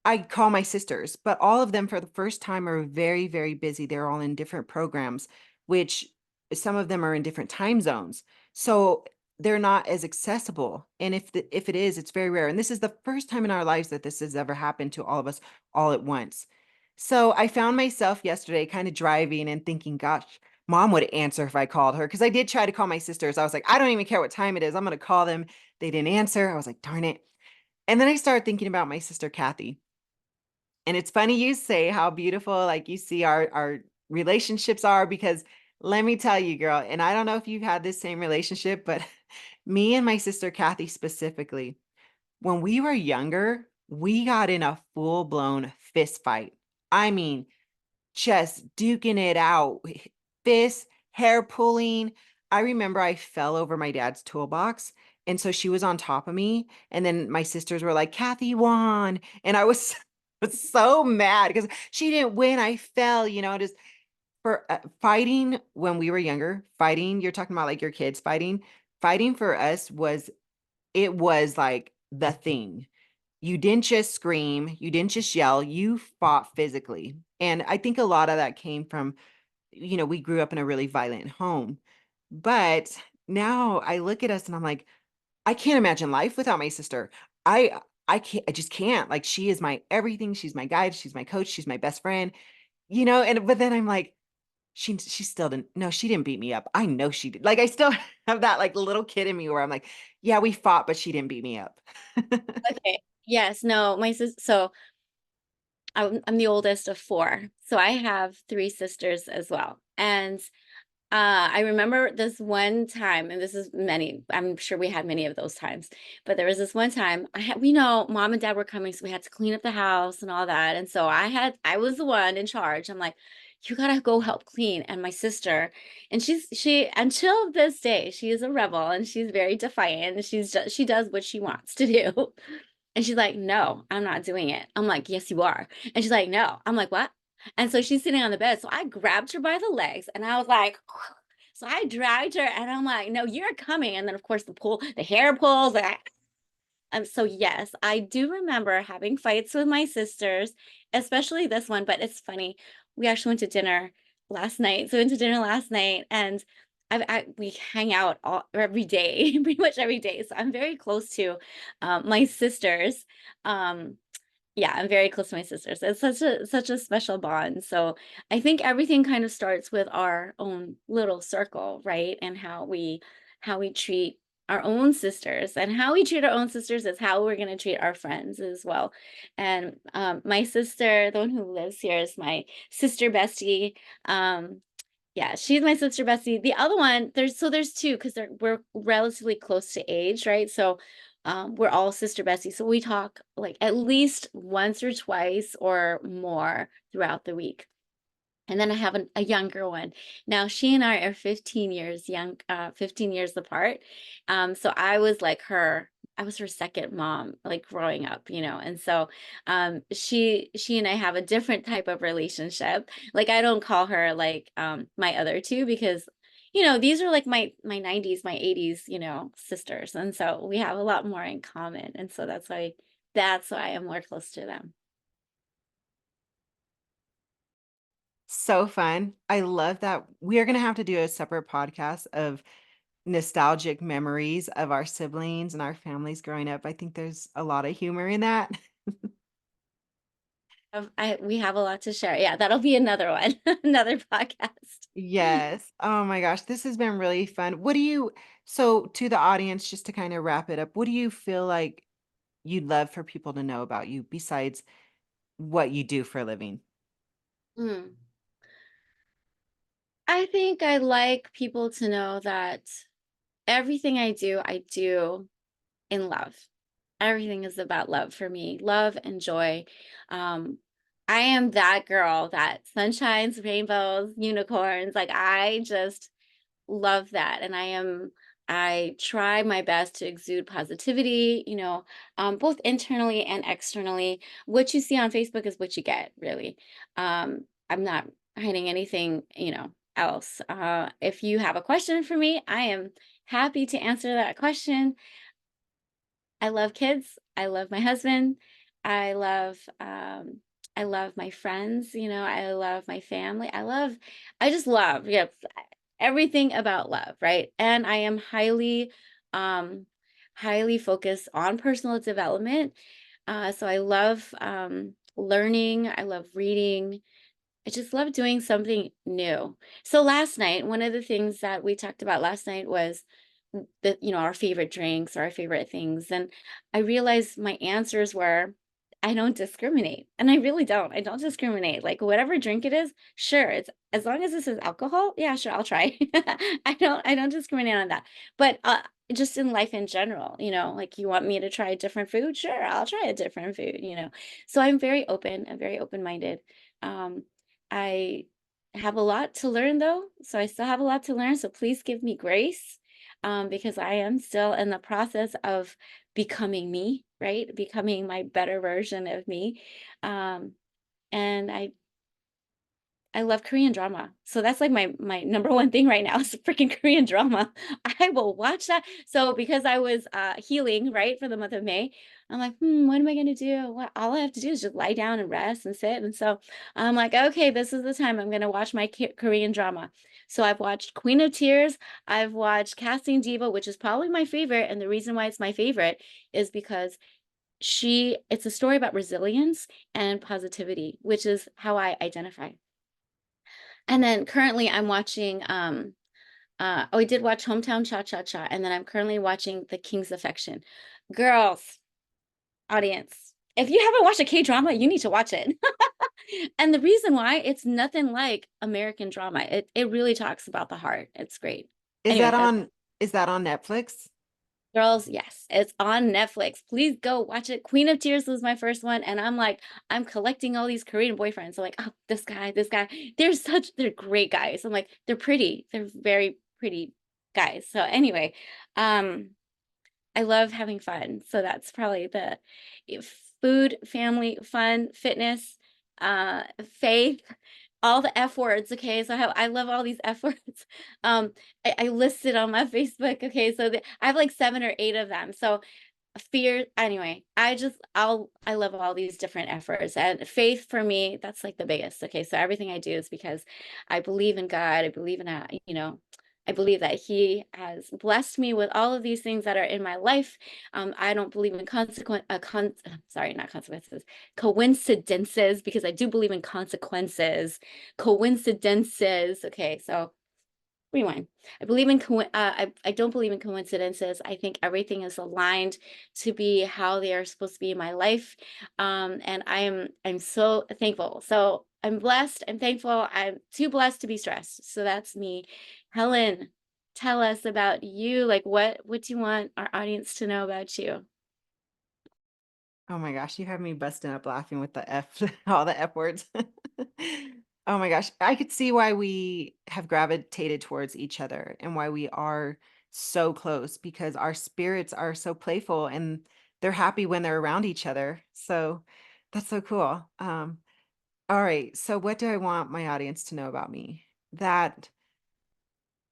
I call my sisters, but all of them for the first time are very, very busy. They're all in different programs, which some of them are in different time zones. So they're not as accessible. And if it is, it's very rare. And this is the first time in our lives that this has ever happened to all of us all at once. So I found myself yesterday kind of driving and thinking, gosh, mom would answer if I called her. Because I did try to call my sisters. I was like, I don't even care what time it is. I'm going to call them. They didn't answer. I was like, darn it. And then I started thinking about my sister, Kathy. And it's funny you say how beautiful, like you see our relationships are, because let me tell you, girl, and I don't know if you've had this same relationship, but me and my sister Kathy specifically, when we were younger, we got in a full-blown fist fight. I mean, just duking it out, fists, hair pulling. I remember I fell over my dad's toolbox. And so she was on top of me. And then my sisters were like, Kathy won. And I was, was so mad because she didn't win. I fell, just for fighting when we were younger, fighting. You're talking about like your kids fighting. Fighting for us it was like the thing. You didn't just scream, you didn't just yell, you fought physically. And I think a lot of that came from, we grew up in a really violent home. But now I look at us and I'm like, I can't imagine life without my sister. I I can't, I just can't. Like, she is my everything. She's my guide, she's my coach, she's my best friend, and but then I'm like, she still didn't, no, she didn't beat me up. I know she did. Like, I still have that like little kid in me where I'm like, yeah, we fought, but she didn't beat me up. Okay. Yes, no, my sis. So I'm the oldest of four. So I have three sisters as well. And I remember this one time, and this is many, I'm sure we had many of those times, but there was this one time mom and dad were coming, so we had to clean up the house and all that. And so I was the one in charge. I'm like, you gotta go help clean. And my sister, and she, until this day, she is a rebel and she's very defiant. And she does what she wants to do. And she's like, no, I'm not doing it. I'm like, yes, you are. And she's like, no. I'm like, what? And so she's sitting on the bed. So I grabbed her by the legs and I was like, so I dragged her and I'm like, no, you're coming. And then of course the hair pulls. So yes, I do remember having fights with my sisters, especially this one, but it's funny. We actually went to dinner last night. So we went to dinner last night and we hang out every day, pretty much every day. So I'm very close to my sisters. Um, yeah, I'm very close to my sisters. It's such a special bond. So I think everything kind of starts with our own little circle, right? And how we treat our own sisters, and how we treat our own sisters is how we're going to treat our friends as well. And my sister, the one who lives here, is my sister bestie. Yeah, she's my sister bestie. The other one, there's two because we're relatively close to age, right? So we're all sister besties. So we talk like at least once or twice or more throughout the week. And then I have a younger one. Now she and I are 15 years 15 years apart. So I was her second mom, like growing up, And so she and I have a different type of relationship. Like I don't call her like my other two because these are like my 90s, my 80s, sisters. And so we have a lot more in common. And so that's why I'm more close to them. So fun. I love that. We are going to have to do a separate podcast of nostalgic memories of our siblings and our families growing up. I think there's a lot of humor in that. We have a lot to share. Yeah, that'll be another one, another podcast. Yes. Oh my gosh, this has been really fun. So to the audience, just to kind of wrap it up, what do you feel like you'd love for people to know about you besides what you do for a living? Mm. I think I like people to know that everything I do in love. Everything is about love for me, love and joy. Um, I am that girl that sunshines, rainbows, unicorns. Like I just love that. And I try my best to exude positivity, both internally and externally. What you see on Facebook is what you get, really. I'm not hiding anything, else. If you have a question for me, I am happy to answer that question. I love kids. I love my husband. I love I love my friends, I love my family. I just love, yeah, everything about love, right? And I am highly focused on personal development. So I love learning, I love reading. I just love doing something new. So last night, one of the things that we talked about last night was our favorite drinks or our favorite things. And I realized my answers were, I don't discriminate. And I really don't. I don't discriminate. Like whatever drink it is, sure. It's as long as this is alcohol, yeah, sure, I'll try. I don't discriminate on that. But just in life in general, like you want me to try a different food? Sure, I'll try a different food. So I'm very open, I'm very open-minded. Um, I have a lot to learn though. So I still have a lot to learn. So please give me grace because I am still in the process of becoming me, right? Becoming my better version of me. Um, and I love Korean drama. So that's like my number one thing right now is freaking Korean drama. I will watch that. So because I was healing, right, for the month of May, I'm like, what am I gonna do? What all I have to do is just lie down and rest and sit. And so I'm like, okay, this is the time I'm gonna watch my Korean drama. So I've watched Queen of Tears, I've watched Casting Diva, which is probably my favorite. And the reason why it's my favorite is because it's a story about resilience and positivity, which is how I identify. And then currently I'm watching I did watch Hometown Cha Cha Cha, and then I'm currently watching The King's Affection. Girls, audience, if you haven't watched a K-drama, you need to watch it. And the reason why, it's nothing like American drama. It really talks about the heart. It's great. Is Anyway, that that's on is that on Netflix? girls, yes, it's on Netflix. Please go watch it. Queen of Tears was my first one, and I'm collecting all these Korean boyfriends. I'm like, oh, this guy, this guy. They're great guys. I'm like, they're pretty. They're very pretty guys. So anyway, um, I love having fun. So that's probably the food, family, fun, fitness, faith, all the F words. Okay. So I love all these F words. I listed on my Facebook. Okay. So I have like 7 or 8 of them. So fear, anyway, I love all these different efforts, and faith for me, that's like the biggest. Okay, so everything I do is because I believe in God. I believe in that, I believe that he has blessed me with all of these things that are in my life. I don't believe in sorry, not consequences, coincidences, because I do believe in consequences. Coincidences. Okay, so rewind. I don't believe in coincidences. I think everything is aligned to be how they are supposed to be in my life. And I'm so thankful. So I'm blessed. I'm thankful. I'm too blessed to be stressed. So that's me. Helen, tell us about you. Like what do you want our audience to know about you? Oh my gosh, you have me busting up laughing with the F, all the F words. Oh my gosh. I could see why we have gravitated towards each other and why we are so close because our spirits are so playful and they're happy when they're around each other. So that's so cool. All right. So what do I want my audience to know about me? That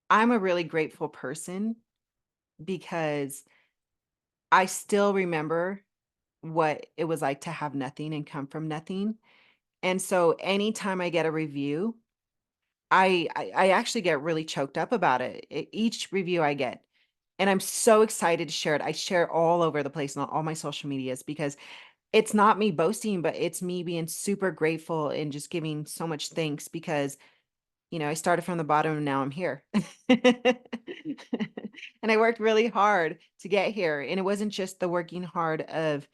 I'm a really grateful person because I still remember what it was like to have nothing and come from nothing. And so anytime I get a review, I actually get really choked up about it. Each review I get, and I'm so excited to share it. I share it all over the place on all my social medias because it's not me boasting, but it's me being super grateful and just giving so much thanks because, I started from the bottom and now I'm here. And I worked really hard to get here. And it wasn't just the working hard of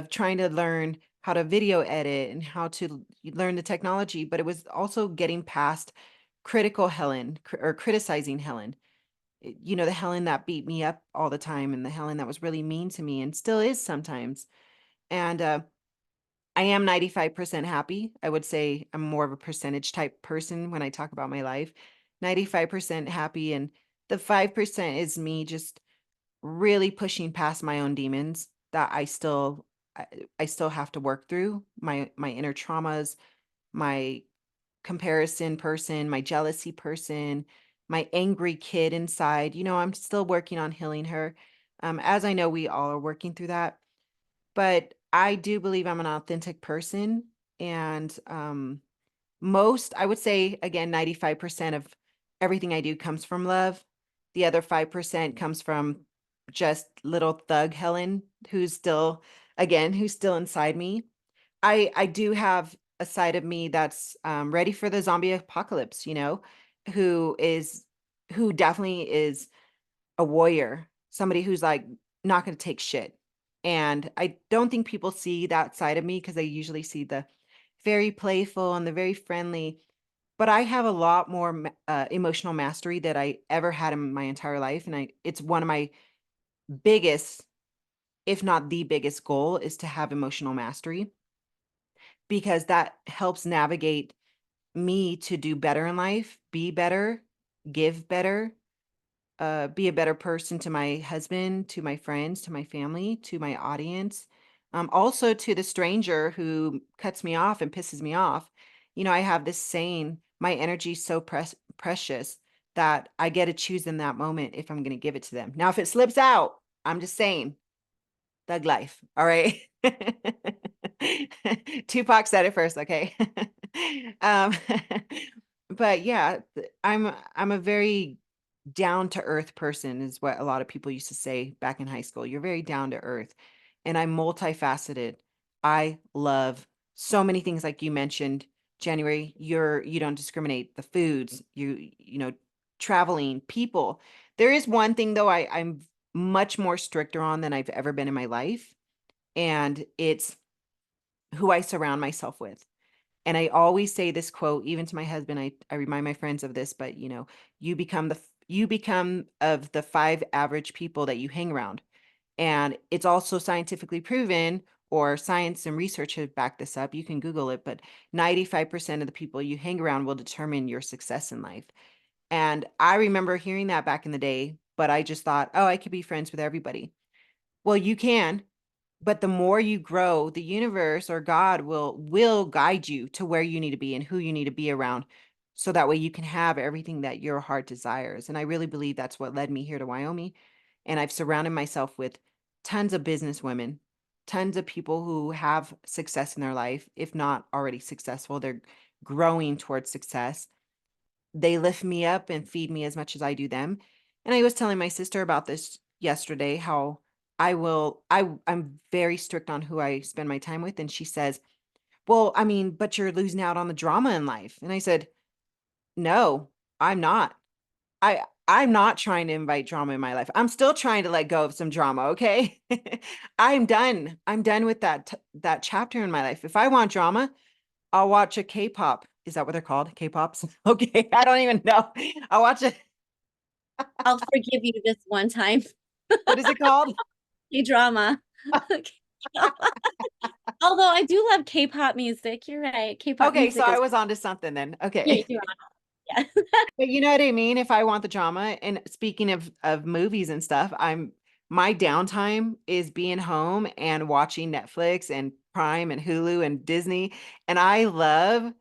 trying to learn how to video edit and how to learn the technology, but it was also getting past critical Helen or criticizing Helen. The Helen that beat me up all the time and the Helen that was really mean to me and still is sometimes. And I am 95% happy. I would say I'm more of a percentage type person when I talk about my life. 95% happy. And the 5% is me just really pushing past my own demons that I, I still have to work through my inner traumas, my comparison person, my jealousy person, my angry kid inside. I'm still working on healing her. As I know we all are working through that, but I do believe I'm an authentic person and I would say again 95% of everything I do comes from love. The other 5% comes from just little thug Helen who's still inside me. I do have a side of me that's ready for the zombie apocalypse, who is who definitely is a warrior, somebody who's like not going to take shit. And I don't think people see that side of me because they usually see the very playful and the very friendly. But I have a lot more emotional mastery that I ever had in my entire life, and it's one of my biggest, if not the biggest goal, is to have emotional mastery because that helps navigate me to do better in life, be better, give better, be a better person to my husband, to my friends, to my family, to my audience, also to the stranger who cuts me off and pisses me off. I have this saying, my energy is so precious that I get to choose in that moment if I'm going to give it to them. Now, if it slips out, I'm just saying, thug life. All right. Tupac said it first. Okay. um, but yeah, I'm a very down to earth person is what a lot of people used to say back in high school. You're very down to earth. And I'm multifaceted. I love so many things like you mentioned, January. You don't discriminate. The foods, traveling, people. There is one thing though I'm much more stricter on than I've ever been in my life. And it's who I surround myself with. And I always say this quote, even to my husband, I remind my friends of this, but you become of the 5 average people that you hang around. And it's also scientifically proven, or science and research have backed this up. You can Google it, but 95% of the people you hang around will determine your success in life. And I remember hearing that back in the day, but I just thought, oh, I could be friends with everybody. Well, you can, but the more you grow, the universe or God will guide you to where you need to be and who you need to be around so that way you can have everything that your heart desires. And I really believe that's what led me here to Wyoming. And I've surrounded myself with tons of business women, tons of people who have success in their life, if not already successful, they're growing towards success. They lift me up and feed me as much as I do them. And I was telling my sister about this yesterday, how I'm very strict on who I spend my time with. And she says, well, I mean, but you're losing out on the drama in life. And I said, no, I'm not. I'm not trying to invite drama in my life. I'm still trying to let go of some drama. Okay. I'm done. I'm done with that chapter in my life. If I want drama, I'll watch a K-pop. Is that what they're called? K-pops? Okay. I don't even know. I'll watch it. I'll forgive you this one time. What is it called? Drama. Although I do love K-pop music. You're right. K-pop Okay, so music I is was onto something then. yeah, Okay. you are. Yeah. But you know what I mean? If I want the drama, and speaking of movies and stuff, my downtime is being home and watching Netflix and Prime and Hulu and Disney. And I love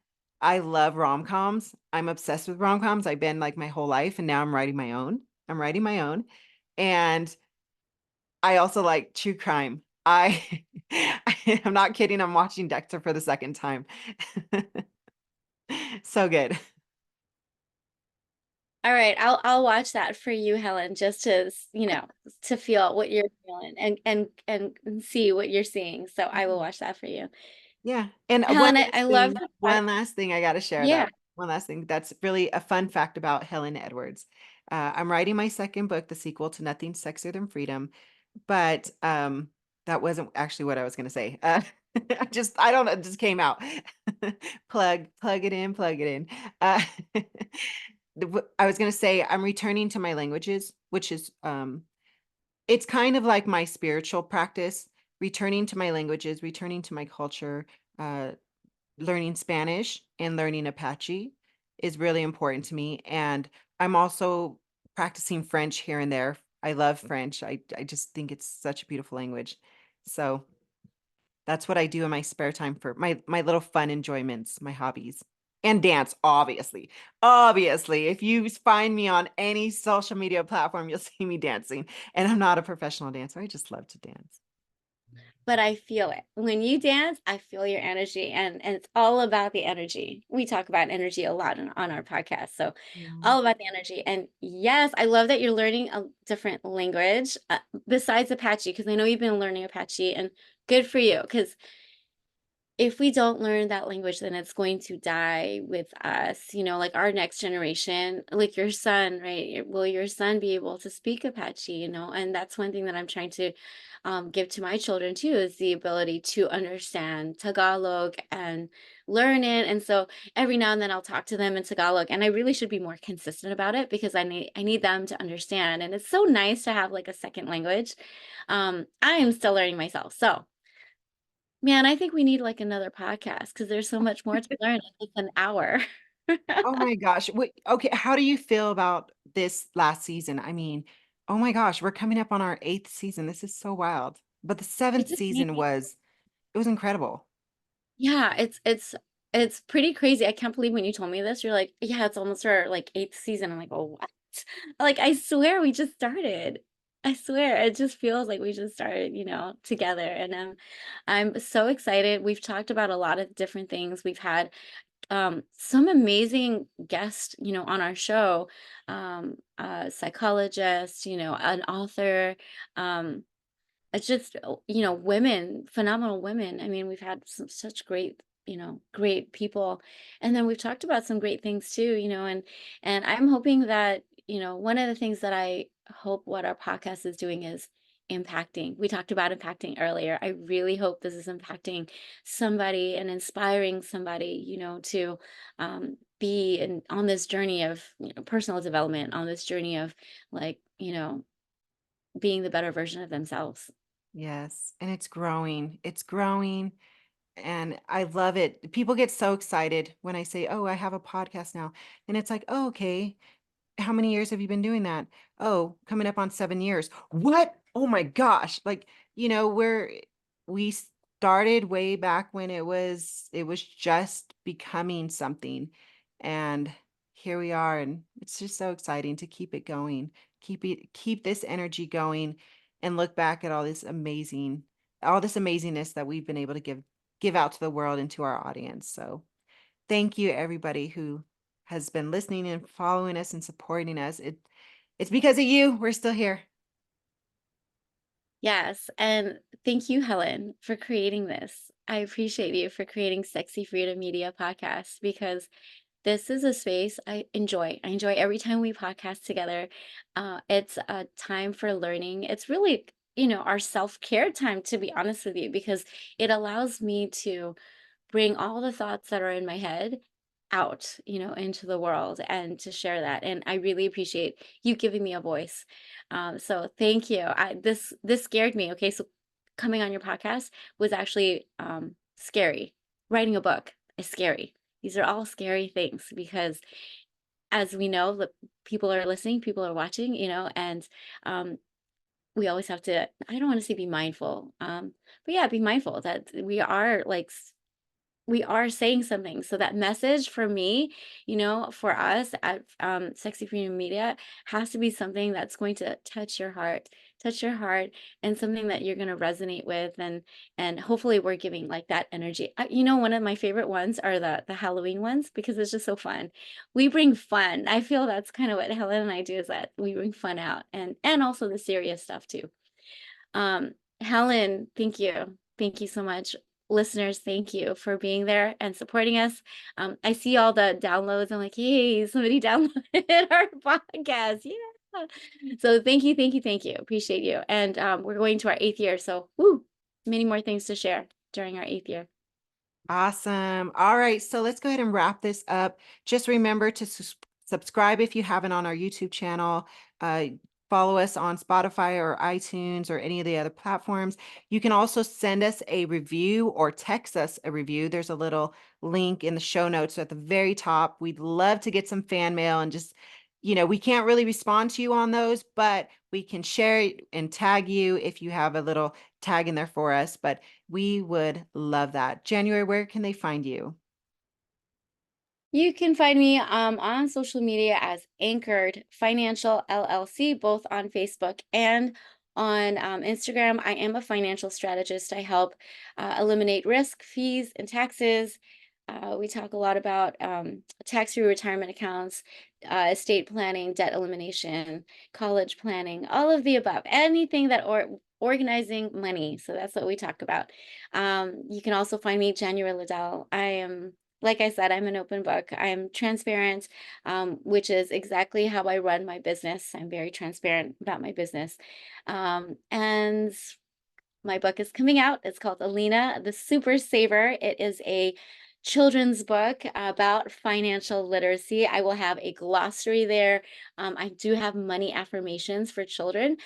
rom-coms. I'm obsessed with rom-coms. I've been like my whole life, and now I'm writing my own. I'm writing my own. And I also like true crime. I'm not kidding. I'm watching Dexter for the second time. So good. All right, I'll watch that for you, Helen, just to, to feel what you're feeling and see what you're seeing. So I will watch that for you. Yeah. And Helen, I love the one last thing I got to share yeah. though. One last thing that's really a fun fact about Helen Edwards. I'm writing my second book, the sequel to Nothing Sexier Than Freedom, but that wasn't actually what I was going to say. I don't know, it just came out. Plug it in, plug it in. Uh, I was going to say I'm returning to my languages, which is it's kind of like my spiritual practice, returning to my languages, returning to my culture, uh, learning Spanish and learning Apache is really important to me. And I'm also practicing French here and there. I love French. I just think it's such a beautiful language. So that's what I do in my spare time for my little fun enjoyments, my hobbies. And dance, obviously. Obviously, if you find me on any social media platform, you'll see me dancing. And I'm not a professional dancer. I just love to dance. But I feel it. When you dance, I feel your energy and it's all about the energy. We talk about energy a lot on our podcast. So Yeah. all about the energy. And yes, I love that you're learning a different language besides Apache, because I know you've been learning Apache and good for you. Because if we don't learn that language, then it's going to die with us, like our next generation, like your son, right? Will your son be able to speak Apache, And that's one thing that I'm trying to give to my children too, is the ability to understand Tagalog and learn it. And so every now and then I'll talk to them in Tagalog, and I really should be more consistent about it because I need them to understand. And it's so nice to have like a second language. I am still learning myself. So man, I think we need like another podcast because there's so much more to learn in just an hour. Oh my gosh. Wait, okay. How do you feel about this last season? I mean, oh my gosh, we're coming up on our eighth season. This is so wild. But the seventh It's season amazing. it was incredible. Yeah, it's pretty crazy. I can't believe when you told me this, you're like, yeah, it's almost our like eighth season. I'm like, oh, what? Like, I swear we just started. I swear it just feels like we just started, together. And I'm so excited. We've talked about a lot of different things. We've had some amazing guests, on our show, a psychologist, an author, um, it's just, women, phenomenal women. I mean, we've had such great, great people. And then we've talked about some great things too, and I'm hoping that, one of the things that I hope what our podcast is doing is impacting. We talked about impacting earlier. I really hope this is impacting somebody and inspiring somebody, to be on this journey of, personal development, on this journey of like, being the better version of themselves. Yes. And it's growing. It's growing. And I love it. People get so excited when I say, "Oh, I have a podcast now." And it's like, "Oh, okay. How many years have you been doing that?" "Oh, coming up on 7 years." What? Oh my gosh. Like, we started way back when it was just becoming something. And here we are. And it's just so exciting to keep it going, keep this energy going, and look back at all this amazingness that we've been able to give out to the world and to our audience. So thank you everybody who has been listening and following us and supporting us. It's because of you we're still here. Yes. And thank you, Helen, for creating this. I appreciate you for creating Sexy Freedom Media Podcast because this is a space I enjoy. I enjoy every time we podcast together. It's a time for learning. It's really, our self-care time, to be honest with you, because it allows me to bring all the thoughts that are in my head out, into the world and to share that. And I really appreciate you giving me a voice. So thank you. This scared me. Okay, so coming on your podcast was actually scary. Writing a book is scary. These are all scary things because, as we know, the people are listening, people are watching, and we always have to, I don't want to say be mindful, but yeah, be mindful that we are we are saying something. So that message for me, for us at Sexy Freedom Media has to be something that's going to touch your heart, and something that you're going to resonate with, and hopefully we're giving like that energy. One of my favorite ones are the Halloween ones because it's just so fun. We bring fun. I feel that's kind of what Helen and I do, is that we bring fun out, and also the serious stuff too. Helen, thank you. Thank you so much. Listeners, thank you for being there and supporting us. I see all the downloads. I'm like, hey, somebody downloaded our podcast. Yeah. So thank you, thank you, thank you. Appreciate you. And we're going to our 8th year. So many more things to share during our 8th year. Awesome. All right. So let's go ahead and wrap this up. Just remember to subscribe if you haven't on our YouTube channel. Follow us on Spotify or iTunes or any of the other platforms. You can also send us a review or text us a review. There's a little link in the show notes at the very top. We'd love to get some fan mail, and just, we can't really respond to you on those, but we can share it and tag you if you have a little tag in there for us. But we would love that. January, where can they find you? You can find me on social media as Anchored Financial LLC, both on Facebook and on Instagram. I am a financial strategist. I help eliminate risk, fees, and taxes. We talk a lot about tax-free retirement accounts, estate planning, debt elimination, college planning, all of the above, anything that organizing money. So that's what we talk about. You can also find me, January Liddell. Like I said, I'm an open book. I'm transparent, which is exactly how I run my business. I'm very transparent about my business. And my book is coming out. It's called Alina, the Super Saver. It is a children's book about financial literacy. I will have a glossary there. I do have money affirmations for children.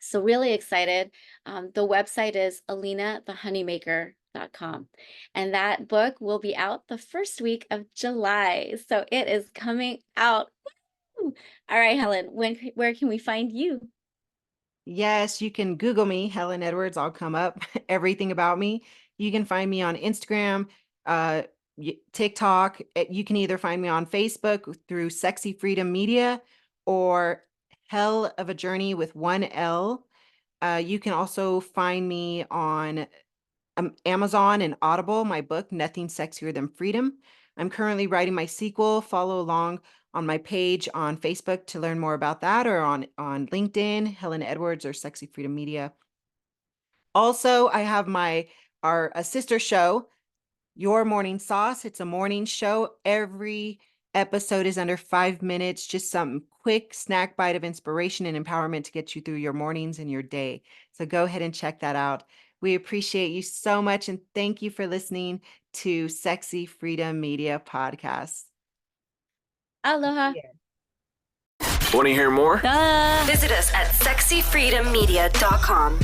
So really excited. The website is alinathehoneymaker.com. And that book will be out the first week of July. So it is coming out. Woo! All right, Helen, where can we find you? Yes, you can Google me, Helen Edwards. I'll come up. Everything about me. You can find me on Instagram, TikTok. You can either find me on Facebook through Sexy Freedom Media or Hell of a Journey with 1L. You can also find me on Amazon and Audible, my book, Nothing Sexier Than Freedom. I'm currently writing my sequel. Follow along on my page on Facebook to learn more about that, or on LinkedIn, Helen Edwards or Sexy Freedom Media. Also, I have a sister show, Your Morning Sauce. It's a morning show. Every episode is under 5 minutes, just some quick snack bite of inspiration and empowerment to get you through your mornings and your day. So go ahead and check that out. We appreciate you so much, and thank you for listening to Sexy Freedom Media Podcast. Aloha. Want to hear more? Visit us at sexyfreedommedia.com.